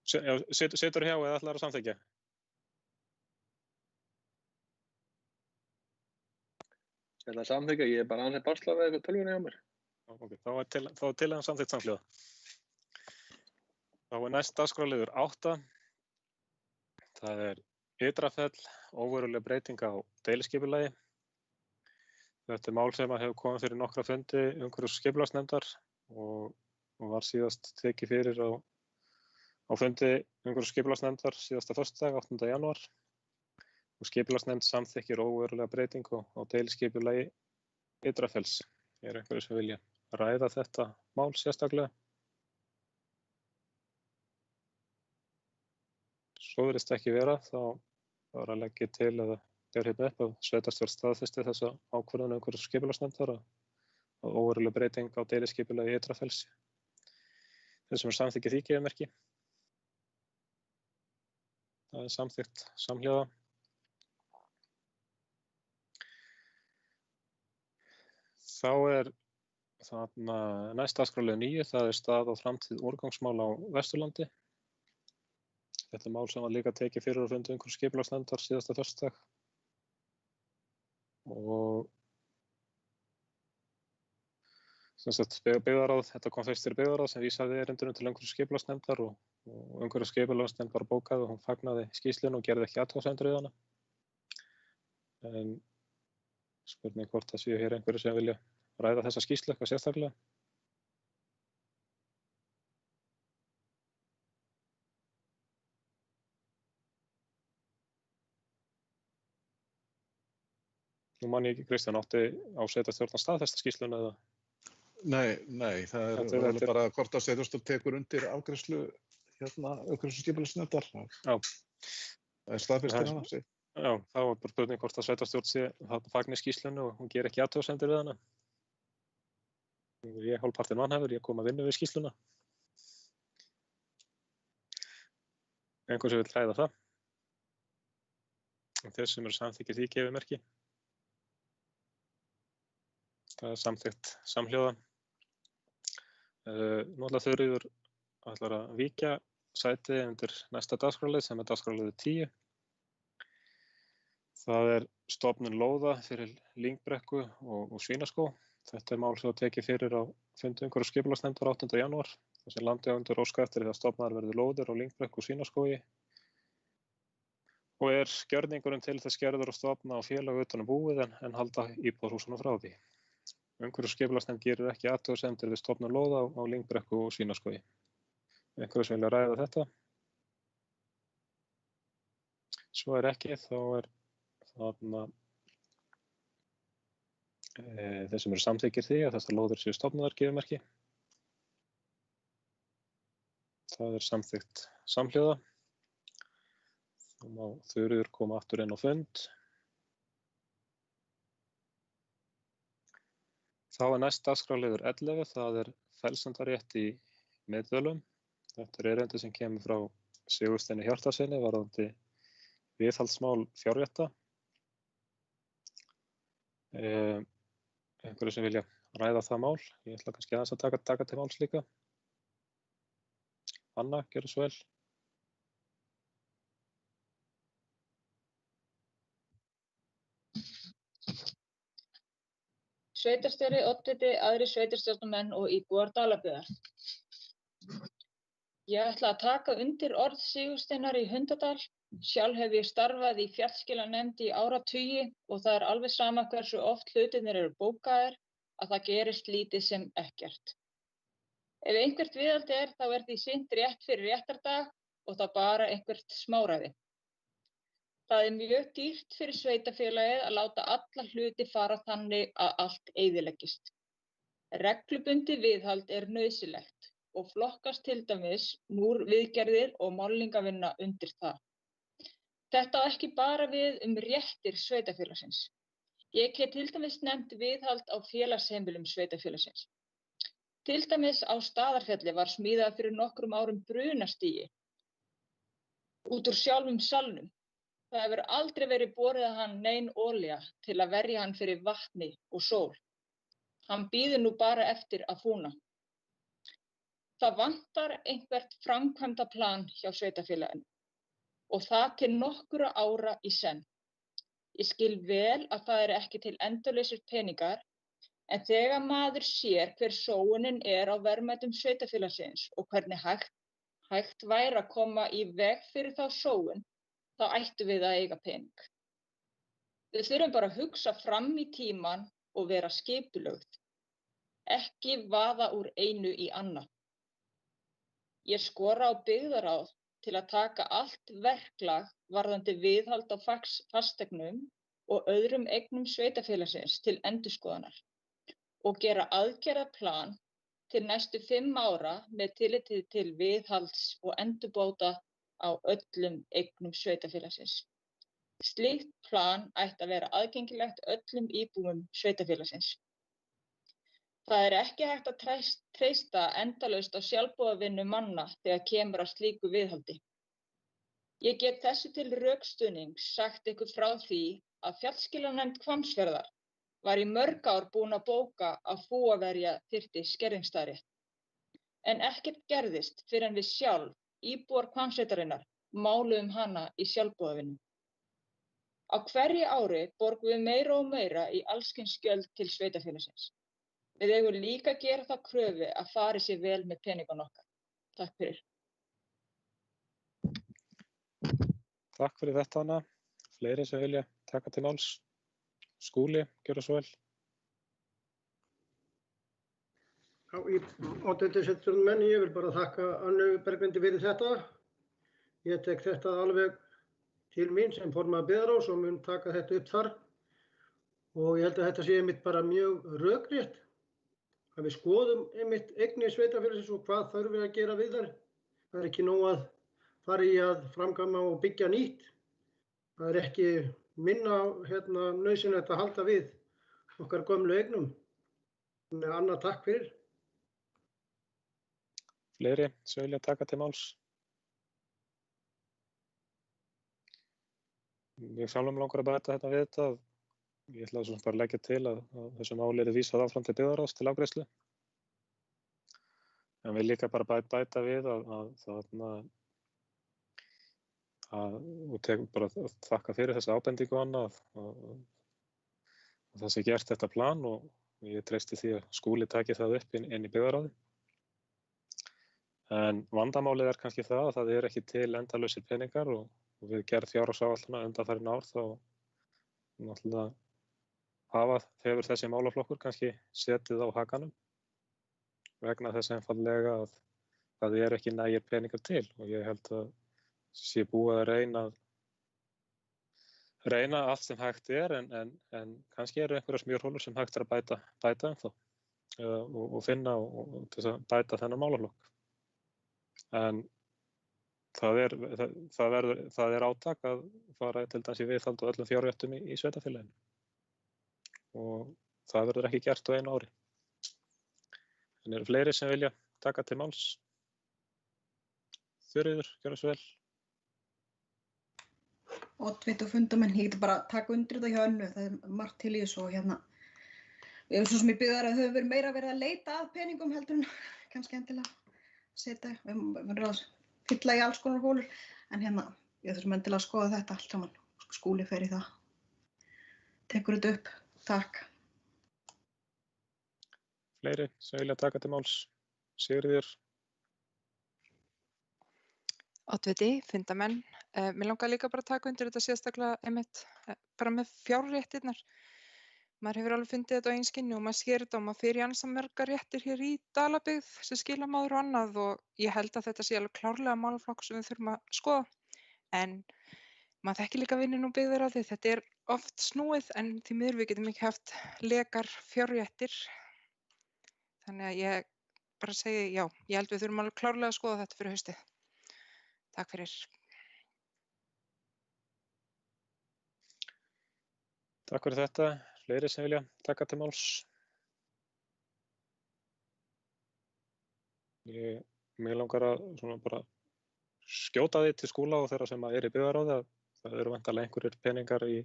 Siturðu hjá eða ætlar að samþykkja? Ég ætla að samþykkja, ég bara aðeins basla við eitthvað tölvunni hjá mér. Ok, þá til hann samþykkt samhljóða. Þá næst dagskrárliður 8. Það Ytrafell, óveruleg breyting á deiliskipulagi. Þetta mál sem hefur komið fyrir nokkra fundi umhverfis skipulagsnefndar og var síðast tekið fyrir á fundi umhverfis skipulagsnefndar síðasta föstudag, 8. janúar. Og skipulagsnefnd samþykkir óverulega breytingu á deiliskipulagi Ytrafells. Einhverju sem vilja ræða þetta mál sérstaklega? Svo virðist ekki vera, þá var að leggja til að upp að sveitarstjórn staðfesti þessa ákvörðun umhverfis skipulagsnefndar að óveruleg breyting á deiliskipulagi Ytrafells. Þeir sem samþykki því gefið merki. Það samþykkt samhljóða. Þá næst dagskrárliður 9, það stað og framtíð úrgangsmál á Vesturlandi. Þetta mál sem var líka tekið fyrir á fundi umhverfis skipulagsnefndar síðasta föstudag. Og byggðarráð, þetta kom fyrst fyrir byggðarráð sem vísaði erindinu til umhverfis skipulagsnefndar og umhverfis skipulagsnefnd bara bókaði og hún fagnaði skýrslunni og gerði ekki athugasemdir við hana. En spurning hvort það séu hér einhverju sem vilja ræða þessa skýrslu eitthvað sérstaklega. Nú man ég ekki, Kristján, átti á sveitarstjórnar staðfesta skýrsluna eða? Nei, það Þetta er- bara hvort að sveitarstjórn tekur undir afgreiðslu umhverfis- og skipulagsnefndar. Já. Það er staðfestir hana. Já, þá var bara spurning hvort að sveitarstjórn sé þarna fagni skýrslunni og hún ger ekki athugasemdir við hana. Ég hálfpartinn vanhæfur, ég kom að vinna við skýrsluna. Einhver sem vill ræða það. Og þeir sem eru samþykkir því gefið merki. Það er samþykkt samhljóða. Náttúrulega Þuríður ætlar að víkja sæti undir næsta dagskrárlið sem er dagskrárliður 10. Það er stofnun lóða fyrir Lyngbrekku og Svínaskóg. Þetta er mál sem tekið fyrir á fundi umhverfis- og skipulagsnefndar 8. janúar. Þar sem landeigendur óska eftir því að stofnaðar verði lóðir á Lyngbrekku og Svínaskógi. Og er gjörningurinn til þess gerður að stofna á félag utan búið en halda íbúðarhúsunum frá því. Umhverfis- og skipulagsnefnd gerir ekki athugasemdir við stofnun lóða á Lyngbrekku og Svínaskógi. Einhverjum sem vilja ræða þetta? Svo er ekki, þá er þarna þeir sem eru samþykkir því að þessar lóðir séu stofnaðar gefið merki. Það er samþykkt samhljóða. Þá má Þuríður koma aftur inn á fund. Þá er næst dagskrárliður 11, það er fellsendarétt í Miðdölum. Þetta er erindi sem kemur frá Sigursteini Hjartarsyni varðandi viðhaldsmál fjárrétta. Einhverju sem vilja ræða það mál? Ég ætla kannski aðeins að taka til máls líka. Anna, gjörðu svo vel. Sveitarstjóri, oddviti, aðrir sveitarstjórnarmenn og íbúar Dalabyggðar. Ég ætla að taka undir orð Sigursteinar í Hundadal. Sjálf hef ég starfað í fjallskilanefnd í áratugi og það er alveg sama hversu oft hlutirnir eru bókaðir að það gerist lítið sem ekkert. Ef einhvert viðhaldi er, þá er því sinnt rétt fyrir réttardag og það bara einhvert smáræði. Það er mjög dýrt fyrir sveitarfélagið að láta alla hluti fara þannig að allt eyðileggist. Reglubundið viðhald er nauðsynlegt og flokkast til dæmis múrviðgerðir og málningavinna undir það. Þetta á ekki bara við réttir sveitarfélagsins. Ég get til dæmis nefnt viðhald á félagsheimilum sveitarfélagsins. Til dæmis á Staðarfelli var smíðað fyrir nokkrum árum brunastigi út úr sjálfum salnum. Það hefur aldrei verið borið að hann nein olía til að verja hann fyrir vatni og sól. Hann bíður nú bara eftir að fúna. Það vantar einhvert framkvæmdaplan hjá sveitarfélaginu og það til nokkurra ára í senn. Ég skil vel að það er ekki til endalausir peningar, en þegar maður sér hver sóunin er á verðmætum sveitarfélagsins og hvernig hægt væri að koma í veg fyrir þá sóun, þá ættum við að eiga pening. Við þurfum bara að hugsa fram í tímann og vera skipulögð. Ekki vaða úr einu í annað. Ég skora á byggðarráð til að taka allt verklag varðandi viðhald á fasteignum og öðrum eignum sveitarfélagsins til endurskoðunar og gera aðgerðaplan til næstu 5 ára með tilliti til viðhalds og endurbóta á öllum eignum sveitarfélagsins. Slíkt plan ætti að vera aðgengilegt öllum íbúum sveitarfélagsins. Það er ekki hægt að treysta endalaust á sjálfboðavinnu manna þegar kemur að slíku viðhaldi. Ég get þessu til rökstuðnings sagt ykkur frá því að fjallskilanefnd Hvammsfjarðar var í mörg ár búin að bóka að fúaverja þyrfti skerðingsstaðrétt. En ekkert gerðist fyrr en við sjálf, íbúar Hvammsveitarinnar, máluðum hana í sjálfboðavinnu. Á hverju ári borgum við meira og meira í allskyns gjöld til sveitarfélagsins. Við eigum líka að gera það kröfu að fari sér vel með peningan okkar. Takk fyrir. Takk fyrir þetta, Anna. Fleiri sem vilja taka til máls? Skúli, gjörðu svo vel. Já, oddviti sveitarstjórnarmenn, ég vil bara þakka Annu Bergvindi fyrir þetta. Ég tek þetta alveg til mín sem formaður byggðarráðs og mun taka þetta upp þar. og ég held að þetta sé einmitt bara mjög rökrétt að við skoðum einmitt eignir sveitarfélagsins og hvað þarf að gera við þær. Það er ekki nóg að fara í að framkvæma og byggja nýtt. Það er ekki minna nauðsynlegt að halda við okkar gömlu eignum. Þannig að annað takk fyrir. Fleiri sem vilja taka til máls? Ég sjálfum langar að bæta þetta við þetta. Ég ætla svo bara að leggja til að þessu máli er vísað áfram til byggðarráðs til afgreiðslu. En við líka bara bæta við og bara þakka fyrir þessa ábendingu og annað að það sé gert þetta plan og ég treysti því að Skúli taki það upp inn í byggðarráði. En vandamálið er kannski það að það er ekki til endalausir peningar og við gerð fjárhagsáætlana undanfarin ár þá náttúrulega hefur þessi málaflokkur kannski setið á hakanum vegna þess einfaldlega að það er ekki nægir peningar til og ég held að sé búið að reyna allt sem hægt er en kannski eru einhverjar smjörhólur sem hægt er að bæta ennþá og finna og til að bæta þennan málaflokk. En það er átak að fara til dæmis í viðhald og öllum fjárréttum í sveitarfélaginu og það verður ekki gert á einu ári. En eru fleiri sem vilja taka til máls? Þuríður, gjörðu svo vel. Oddviti og fundamenn, ég geti bara taka undir þetta hjá Önnu, það er margt til í þessu og við erum svo sem í byggðar að höfum verið meira verið að leita að peningum heldur en kannski endilega setja, við erum verið að fylla í alls konar hólur, en ég þurfum endilega að skoða þetta allt saman, Skúli fer í það, tekur þetta upp, takk. Fleiri sem vilja taka til máls? Sigríður? Oddviti, fundamenn. Mér langar líka bara að taka undir þetta sérstaklega einmitt bara með fjárréttirnar. Maður hefur alveg fundið þetta á eigin skinni og maður sér þetta og maður fer í ansi margar réttir hér í Dalabyggð sem skila maður og annað og ég held að þetta sé alveg klárlega málaflokk sem við þurfum að skoða. En maður þekkir líka vinnin og byggðir á því. Þetta er oft snúið en því miður við getum ekki haft lekar fjárréttir. Þannig að ég bara segi já, ég held við þurfum alveg klárlega að skoða þetta fyrir haustið. Takk fyrir. Takk fyrir þetta. Fleiri sem vilja taka til máls? Mig langar að bara skjóta því til Skúla og þeirra sem er í byggðarráði að það eru væntanlega einhverjir peningar í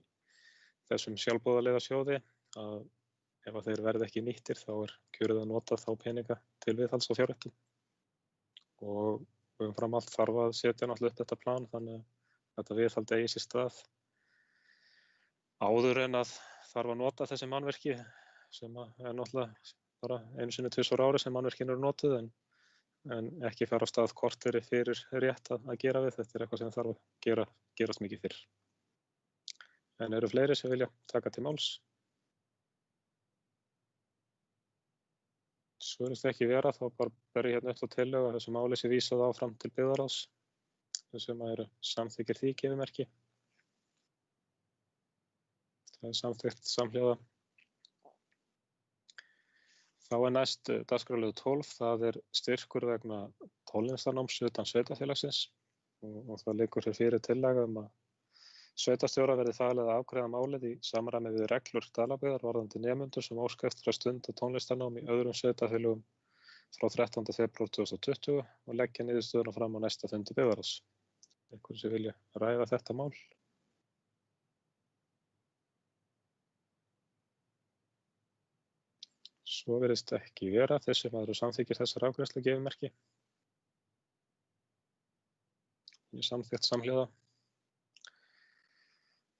þessum sjálfboðaliðasjóði að ef þeir verði ekki nýttir þá er kjörið að nota þá peninga til viðhalds og fjárréttum. Og umfram allt þarf að setja náttúrulega upp þetta plan þannig að þetta viðhald eigi sér stað áður en að þarf að nota þessi mannvirki sem er náttúrulega bara einu sinni 2 ári sem mannvirkin eru notuð en ekki fara á stað korteri fyrir rétt að gera við. Þetta er eitthvað sem þarf að gerast mikið fyrr. En eru fleiri sem vilja taka til máls? Svo virðist ekki vera, þá bara ber ég hérna upp á tillögu að þessu máli sé vísað áfram til byggðarráðs sem eru samþykkir því gefimerki. Það er samþykkt samhljóða. Þá er næst dagskrárliður 12, það er styrkur vegna tónlistarnáms utan sveitarfélagsins og það liggur hér fyrir tillaga að sveitarstjóra verði falið að afgreiða málið í samræmi við reglur Dalabyggðar varðandi nemendur sem óska eftir að stunda tónlistarnám í öðrum sveitarfélögum frá 13. febrúar 2020 og leggja niðurstöðuna fram á næsta fundi byggðarráðs. Einhverjum sem vilja ræða þetta mál? Svo virðist ekki vera þessi maður samþykkir þessar afgreiðslu gefimerki. Ég samþykkt samhljóða.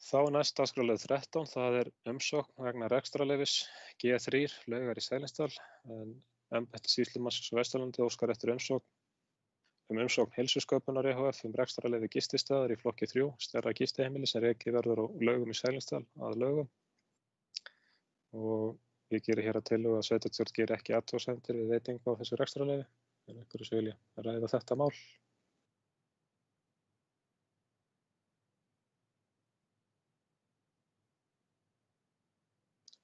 Þá er næst dagskrárliður 13, það er umsókn vegna rekstrarleyfis G3 Laugar í Sælingsdal en embætti sýslumanns Vesturlandi óskar eftir umsókn Heilsusköpunar EHF rekstrarleyfi gististaðar í flokki 3 stærra gistiheimili sem rekið verður á Laugum í Sælingsdal að Laugum og ég geri hér að tillögu að sveitarstjórn geri ekki athugasemdir við veitingu á þessu rekstrarleyfi en einhverju sem vilja ræða þetta mál.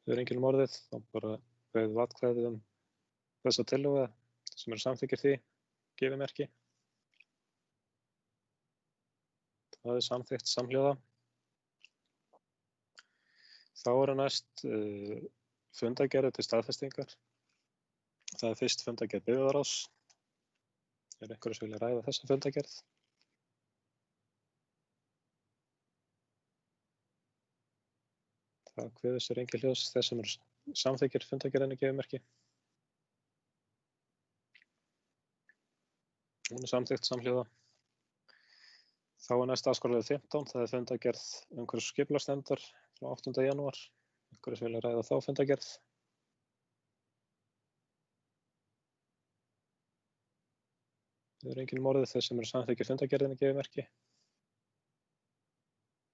Biður enginn orðið, þá bara greiðum atkvæði þessa tillögu sem eru samþykkir því, gefið merki. Það samþykkt samhljóða. Þá eru næst fundargerðir til staðfestingar. Það fyrst fundargerð byggðarráðs. Einhverju sem vilja ræða þessa fundargerð? Það kveður sér engin hljós þess sem eru samþykkir fundargerðinni gefið merki. Hún samþykkt samhljóða. Þá næst dagskrárliður 15, það fundargerð umhverfis- og skipulagsnefndar frá 8. janúar. Einhverju sem vilja ræða þá fundargerð? Það er engin orðið þess sem eru samþykkir fundargerðinni gefið merki.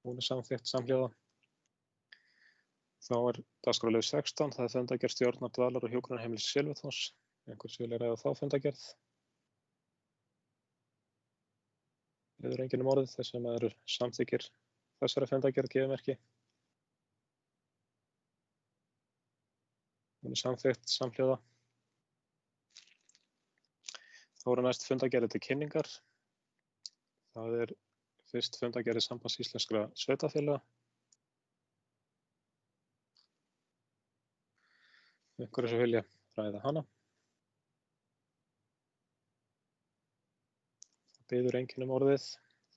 Hún samþykkt samhljóða. Þá dagskrárliður 16, það fundargerð stjórnar dvalar- og hjúkrunarheimilis Silfurþórs. Einhverju sem vilja ræða þá fundargerð? Það er engin orðið þess sem eru samþykkir þessari fundargerð gefið merki. Hún samþykkt samhljóða. Þá eru næst fundargerðir til kynningar. Það fyrst fundargerðir Sambands íslenskra sveitarfélaga. Einhverju sem vilja ræða hana? Það biður enginn orðið.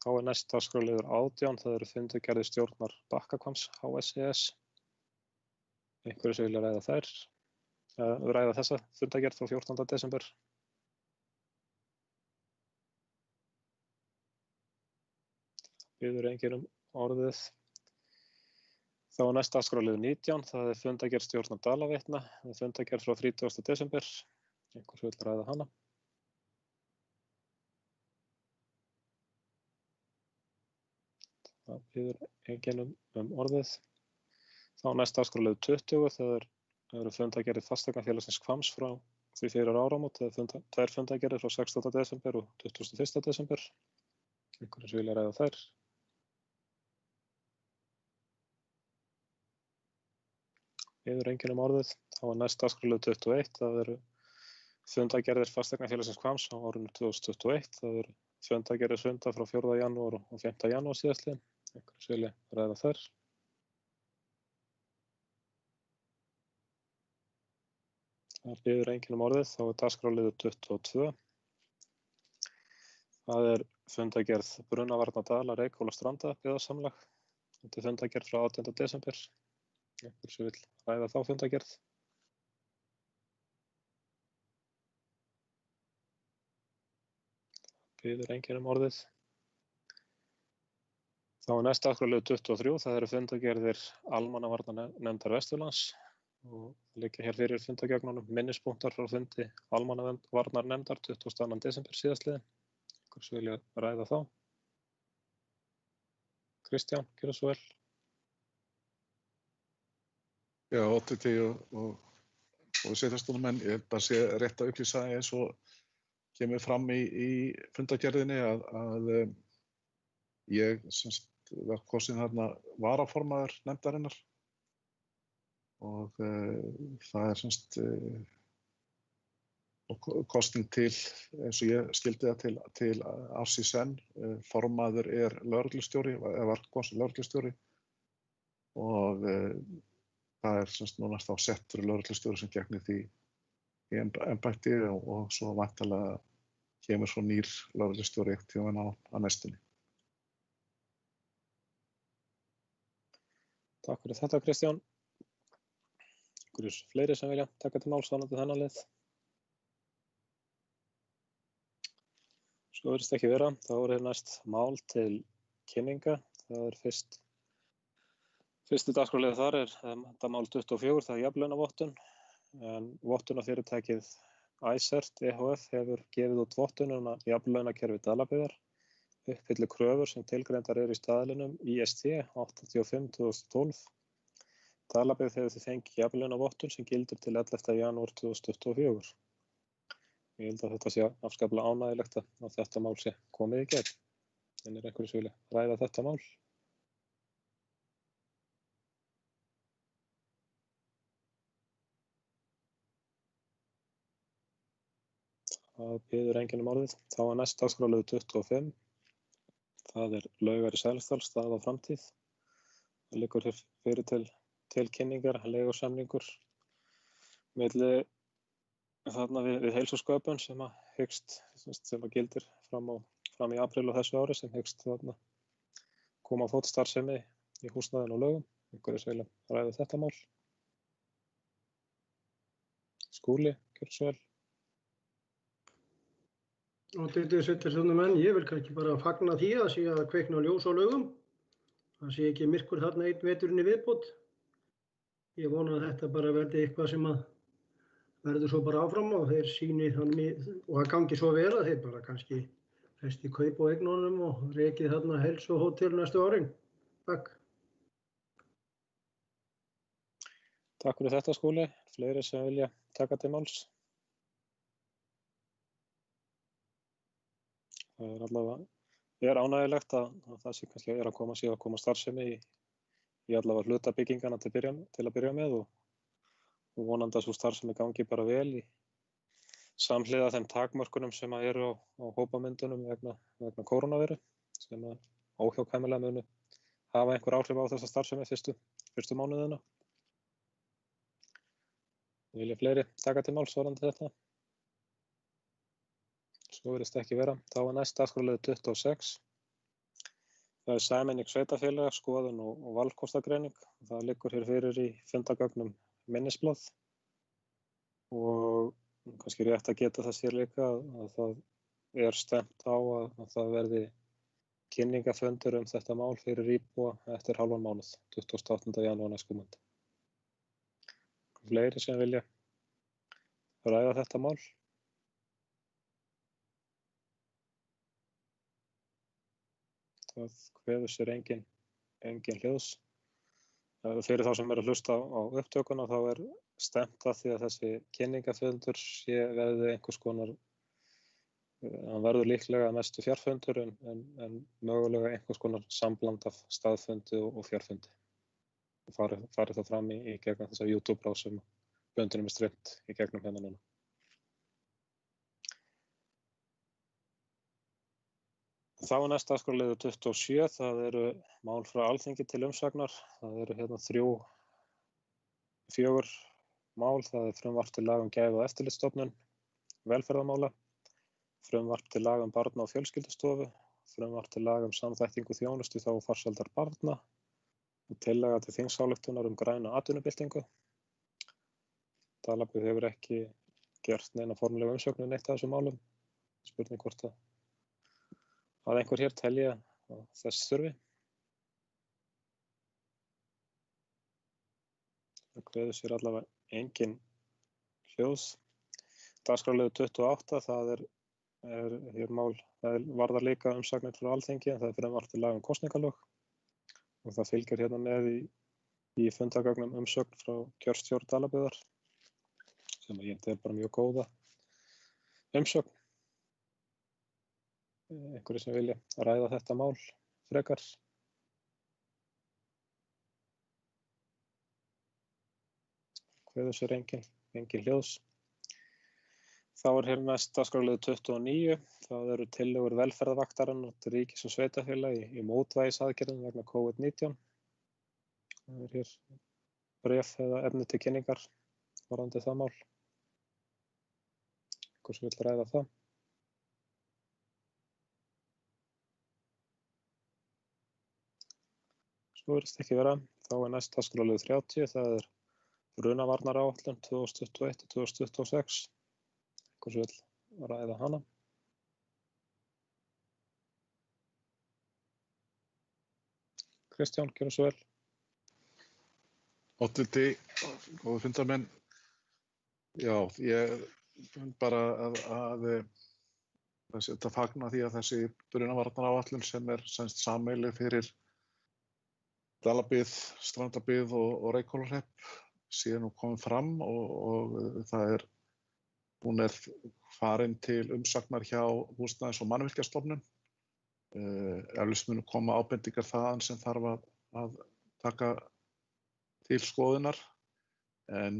Þá næst dagskrárliður 18, það eru fundargerðir stjórnar Bakkahvamms HSES. Einhverju sem vilja ræða þær? Ræða þessa fundargerð frá 14. desember. Biður enginn orðið. Þá næst dagskrárliður 19, það fundargerð stjórnar Dalaveitna. Það fundargerð frá 30. desember. Einhverju sem vilja ræða hana? Það biður enginn orðið. Þá næst dagskrárliður 20, það eru fundargerðir Fasteignafélagsins Hvamms frá því fyrir áramót. Það tvær fundargerðir frá 16. desember og 21. desember. Einhverju sem vilja ræða þær? Biður enginn orðið. Þá næst dagskrárliður 21, það eru fundargerðir Fasteignafélagsins Hvamms á árinu 2021. Það eru fundargerðir funda frá 4. janúar og 5. janúar síðastliðinn. Einhverju sem vilja ræða þær? Það biður enginn orðið. Þá dagskrárliður 22. Það fundargerð Brunavarnadala, Reykhólastranda byggðasamlag. Þetta fundargerð frá 18. desember. Einhverju sem vill ræða þá fundargerð? Biður enginn orðið. Þá næst dagskrárliður 23, það eru fundargerðir Almannavarnanefndar Vesturlands og liggja hér fyrir fundargögnunum minnispunktar frá fundi Almannavarnanefndar 22. desember síðastliðinn. Einhverju sem vilja ræða þá? Kristján, gjörðu svo vel. Já, OTT og sveitarstjórnarmenn, ég bara sé rétt að upplýsa eins og kemur fram í fundargerðinni að ég var kosinn þarna varaformaður nefndarinnar og það kosning til, eins og ég skildi það til árs í senn. Formaður lögreglustjóri, var kosinn lögreglustjóri og það núna þá settur lögreglustjóri sem gegnir því í embætti og svo væntanlega kemur svo nýr lögreglustjóri einhvern tímann á næstunni. Takk fyrir þetta, Kristján. Einhverjir fleiri sem vilja taka til máls varðandi þennan lið? Svo virðist ekki vera. Þá næst mál til kynninga. Það fyrsti dagskrárliður þar þetta mál 24, það jafnlaunavottun. En vottunarfyrirtækið ICERT EHF hefur gefið út vottunina jafnlaunakerfi Dalabyggðar, uppfyllir kröfur sem tilgreindar eru í staðlinum IST 85/2012. Dalabyggð hefur því fengið jafnlaunavottun sem gildir til 11. janúar 2024. Ég held að þetta sé afskaplega ánægjulegt að þetta mál sé komið í gegn. En einhverju sem vilja ræða þetta mál? Það biður enginn orðið. Þá næst dagskrárliður 25. Það Laugar í Selsdal, staða framtíð. Það liggur hér fyrir til kynningar, leigusamningur milli þarna við heilsusköpun sem gildir fram í apríl á þessu ári, sem hyggst þarna koma á fót starfsemi í húsnæðinu og lögum. Einhverjir vilja ræða þetta mál? Skúli, gjörðu svo vel. Ódýrðir sveitarstjórnarmenn, ég vil kannski bara fagna því að sé að kveikna ljós á lögum. Það sé ekki myrkur þarna einn veturinn í viðbót. Ég vona að þetta bara verði eitthvað sem að verður svo bara áfram og þeir sýni þannig og það gangi svo vel að þeir bara kannski festi kaup á eignunum og rekið þarna heilsuhótel næstu árin. Takk. Takk fyrir þetta, Skúli. Fleiri sem vilja taka til máls? Það allavega ánægjulegt að það sé kannski að koma starfsemi í allavega hluta byggingana til að byrja með og vonandi að sú starfsemi gangi bara vel í samhliða þeim takmörkunum sem eru á hópamyndunum vegna korónuveiru, sem óhjákvæmilega munu hafa einhver áhrif á þessa starfsemi fyrstu mánuðina. Vilja fleiri taka til máls varðandi þetta? Svo virðist ekki vera. Þá næst dagskrárliður 26. Það sameining sveitarfélaga, skoðun og valkostagreining. Það liggur hér fyrir í fundagögnum minnisblað og kannski rétt að geta þess hér líka að það stefnt á að það verði kynningafundur þetta mál fyrir íbúa eftir hálfan mánuð, 28. janúar næstkomandi. Fleiri sem vilja ræða þetta mál? Það kveður sér engin hljóðs. Fyrir þá sem eru að hlusta á upptökuna þá stefnt að því að þessi kynningafundur verði einhvers konar, hann verður líklega mestu fjarfundur en mögulega einhvers konar sambland af staðfundi og fjarfundi. Farið þá fram í gegnum þessa YouTube-rás sem böndunum streymt í gegnum hérna núna. Þá næst dagskrárliður 27, það eru mál frá Alþingi til umsagnar. Það eru hérna 4 mál, það frumvarp til laga Gæða- og eftirlitsstofnun velferðarmála, frumvarp til laga barna- og fjölskyldustofu, frumvarp til laga samþættingu þjónustu í þágu farsældar barna og tillaga til þingsályktunar græna atvinnubyltingu. Dalabyggð hefur ekki gert neina formlega umsögn neitt af þessum málum. Spurning hvort að einhver hér telji að þess þurfi. Það kveður sér allavega engin hljóðs. Dagskrárliður 28, það hér mál, það varðar líka umsagnir frá Alþingi, en það frumvarp til laga kosningalög og það fylgir hérna með í fundagögnum umsögn frá kjörstjórn Dalabyggðar, sem ég bara mjög góða umsögn. Einhverjir sem vilja ræða þetta mál frekar? Kveður sér engin hljóðs. Þá hér næst dagskrárliður 29. Það eru tillögur velferðarvaktarinnar til ríkis og sveitarfélaga í mótvægisaðgerðum vegna COVID-19. Það hér bréf eða efni til kynningar varðandi það mál. Einhver sem vill ræða það? Svo virðist ekki vera. Þá næst dagskrárliður 30. Það brunavarnaráætlun 2021-2026. Einhver sem vill ræða hana? Kristján, gjörðu svo vel. Oddviti, góðu fundarmenn. Já, ég finn bara að þetta fagna því að þessi brunavarnaráætlun sem semst sameiginleg fyrir Dalabyggð, Strandabyggð og Reykhólahrepp sé nú komin fram og hún farin til umsagnar hjá Húsnæðis- og mannvirkjastofnun. Eflaust munu koma ábendingar þaðan sem þarf að taka til skoðunar, en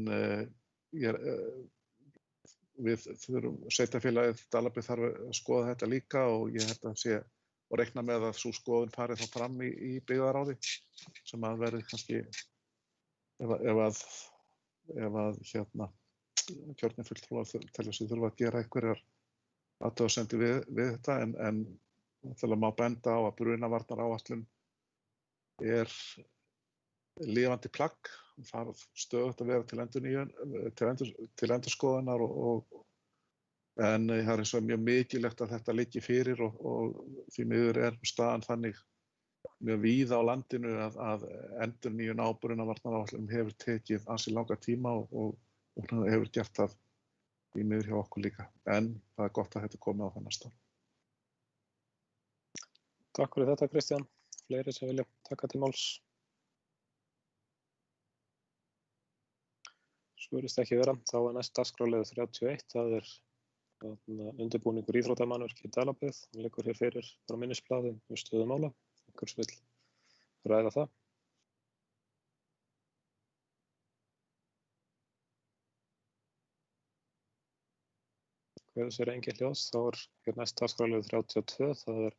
við þurfum, sveitarfélagið Dalabyggð þarf að skoða þetta líka og ég held að sé og reikna með að sú skoðun fari þá fram í byggðaráði sem að verði kannski ef að kjörnir fulltrúar telja sig þurfa að gera einhverjar athugasemdir við þetta en náttúrulega má benda á að brunavarnaráætlun er lifandi plagg og þarf stöðugt að vera til endurskoðunar en það er svo mjög mikilvægt að þetta liggi fyrir og því miður er staðan þannig mjög víða á landinu að endurnýjun á brunavarnaráætlunum hefur tekið ansi langa tíma og hún hefur gert það því miður hjá okkur líka en það er gott að þetta komi á þennan stað. Takk fyrir þetta Kristján. Fleiri sem vilja taka til máls? Svo virðist ekki vera. Þá er næst dagskrárliður 31. Það er undirbúningur íþróttamannvirkja í Dalabyggð. Hann liggur hér fyrir frá minnisblaði um stöðu mála. Einhvers vill ræða það? Hverju sér engin hljóðs? Þá er hér næst dagskrárliður 32. Það er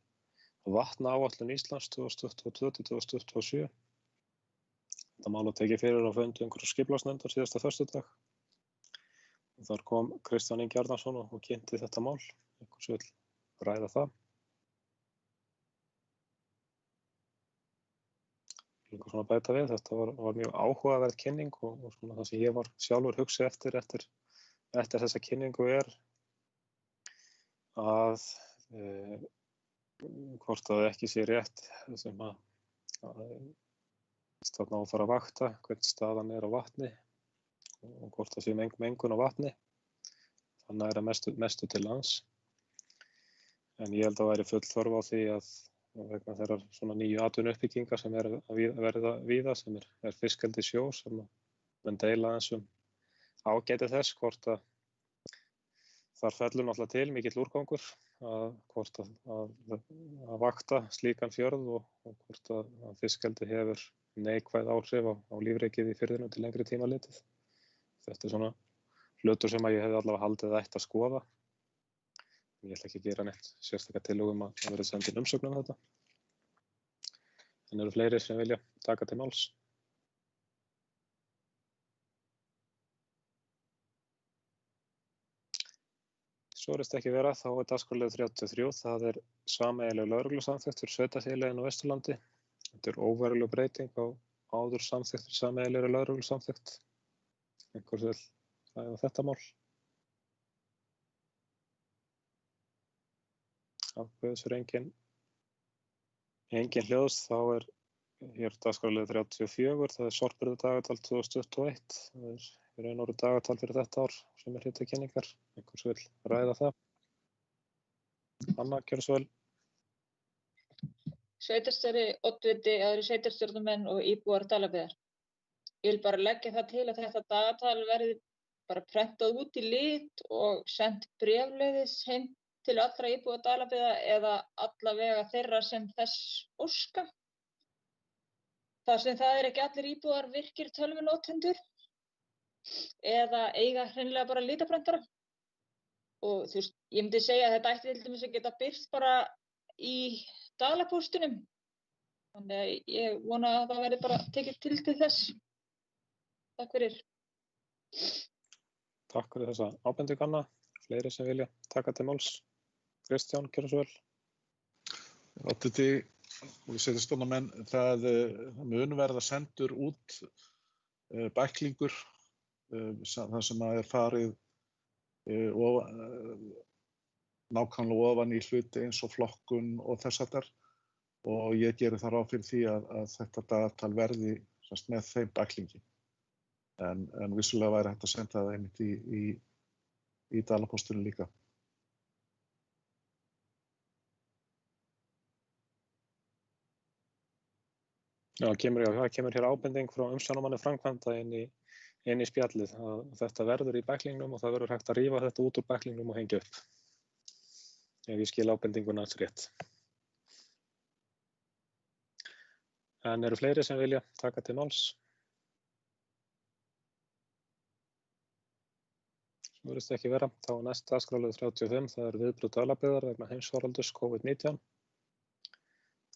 vatnaáætlun Íslands 2022-2027. Þetta mál var tekið fyrir á fundi umhverfis- og skipulagsnefndar síðasta föstudag. Þar kom Kristján Ingi Arnarsson og kynnti þetta mál. Einhvers vill ræða það? Einhver svona bæta við. Þetta var mjög áhugaverð kynning og svona það sem ég var sjálfur hugsi eftir þessa kynningu er að hvort það ekki sé rétt sem að þarna á að fara að vakta hvernig staðan er á vatni og hvort það sé mengun á vatni. Þannig er það mestu til lands. En ég held að væri full þörf á því að vegna þeirrar svona nýju atvinnuuppbyggingar sem er að verða víða sem er fiskeldi sjó sem menn deila aðeins ágæti þess hvort að þar fellur náttúrulega til mikill úrgangur hvort að vakta slíkan fjörð og hvort að fiskeldi hefur neikvæð áhrif á lífríkið í firðinum til lengri tíma litið. Þetta er svona hlutur sem að ég hefði allavega haldið ætti að skoða. Ég ætla ekki að gera neitt sérstaklega tillögu að verði sendin umsögn um þetta. En eru fleiri sem vilja taka til máls? Svo virðist ekki vera, þá er dagskrárliður 33, það er sameiginleg lögreglusamþykkt fyrir sveitarfélögin á Vesturlandi. Þetta er óveruleg breyting á áður samþykktri sameiginlegri lögreglusamþykkt. Einhvers vill ræða þetta mál? Ákveður sér engin hljóðs, þá er hér dagskrárliður 34, það er sorpbirgðadagatal 2021. Það er í raun og veru dagatal fyrir þetta ár sem er hluti kynningar. Einhvers vill ræða það? Anna, gjörðu svo vel. Sveitarstjóri, oddviti, aðrir sveitarstjórnarmenn og íbúar Dalabyggðar. Ég vil bara leggja það til að þetta dagatal verði bara prentað út í lit og sent bréfleiðis heim til allra íbúa Dalabyggðar eða allavega þeirra sem þess óska. Þar sem það er ekki allir íbúar virkir tölvunotendur eða eiga hreinlega bara litaprentara. Og þú veist, ég myndi segja að þetta ætti til dæmis að geta birst bara í Dalapóstinum. Þannig að ég vona að það verði bara tekið til þess. Takk fyrir. Takk fyrir þessa ábendingu, Anna. Fleiri sem vilja taka til máls? Kristján, gjörðu svo vel. Oddviti og sveitarstjórnarmenn, það mun verða sendur út bæklingur þar sem að er farið nákvæmlega ofan í hluti eins og flokkun og þess háttar og ég geri það ráð fyrir því að þetta dagatal verði með þeim bæklingi. En vissulega væri hægt að senda það einmitt í Dalapóstinum líka. Já, það kemur hér ábending frá umsjónarmanni framkvæmda inn í spjallið að þetta verður í bæklingnum og það verður hægt að rífa þetta út úr bæklingnum og hengja upp. Ef ég skil ábendinguna alls rétt. En eru fleiri sem vilja taka til máls? Svo virðist ekki vera. Þá er næst dagskrárliður 35, það er viðbrögð Dalabyggðar vegna heimsfaraldurs COVID-19.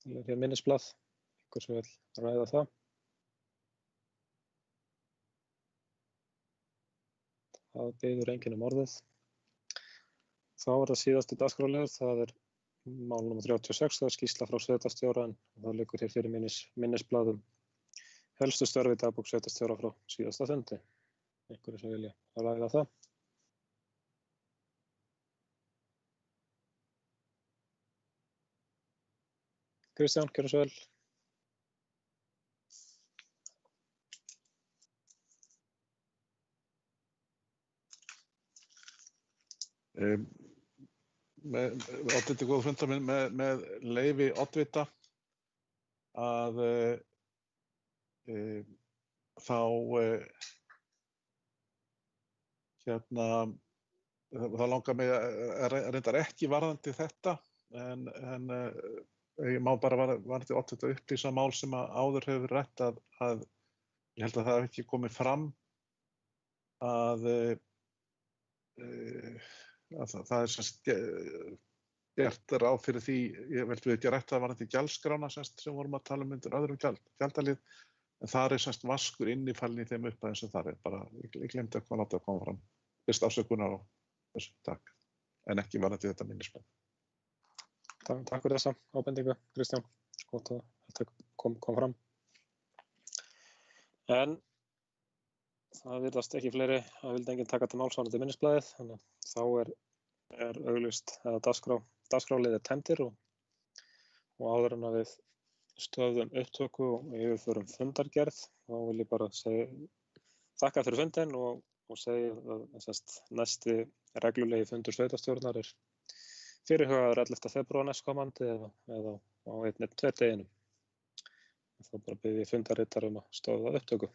Það er hér minnisblað, einhver sem vill ræða það. Það biður enginn orðið. Þá er það síðasti dagskrárliður, það er mál nr. 36, það er skýrsla frá sveitarstjóra en það liggur hér fyrir minnisblaðum helstu störf í dagbók sveitarstjóra frá síðasta fundi. Einhverju sem vilja ræða það. Kristján, gjörðu svo vel. Oddviti góð fundamenn með leyfi oddvita að þá það langar mig að reyndar ekki varðandi þetta en ég má bara varðandi oddvita upplýsa mál sem áður hefur verið rætt að ég held að það hef ekki komið fram að það er semst gert ráð fyrir því, ég veldi við ekki rætt það varðandi gjaldskrána sem vorum að tala undir öðrum gjaldalið, en það er semst vaskur innifalinn í þeim upphæðum sem það er, bara, ég glemdi að láta það koma fram, fyrst afsökunar á þessu, takk, en ekki varðandi þetta minnisblað. Takk fyrir þessa ábendingu, Kristján, gott að þetta kom fram. En það virðast ekki fleiri, það vildi enginn taka til máls varðandi minnisblaðið, þannig að þá er auglýst eða dagskrárliðir tæmdir og áður en að við stöðum upptöku og yfirförum fundargerð, þá vil ég bara þakka fyrir fundinn og segja að næsti reglulegi fundur sveitarstjórnar er fyrirhugaður 11. febrúar næstkomandi eða á 1-2 deginum. Þá bara bið ég fundarritara að stöðva upptöku.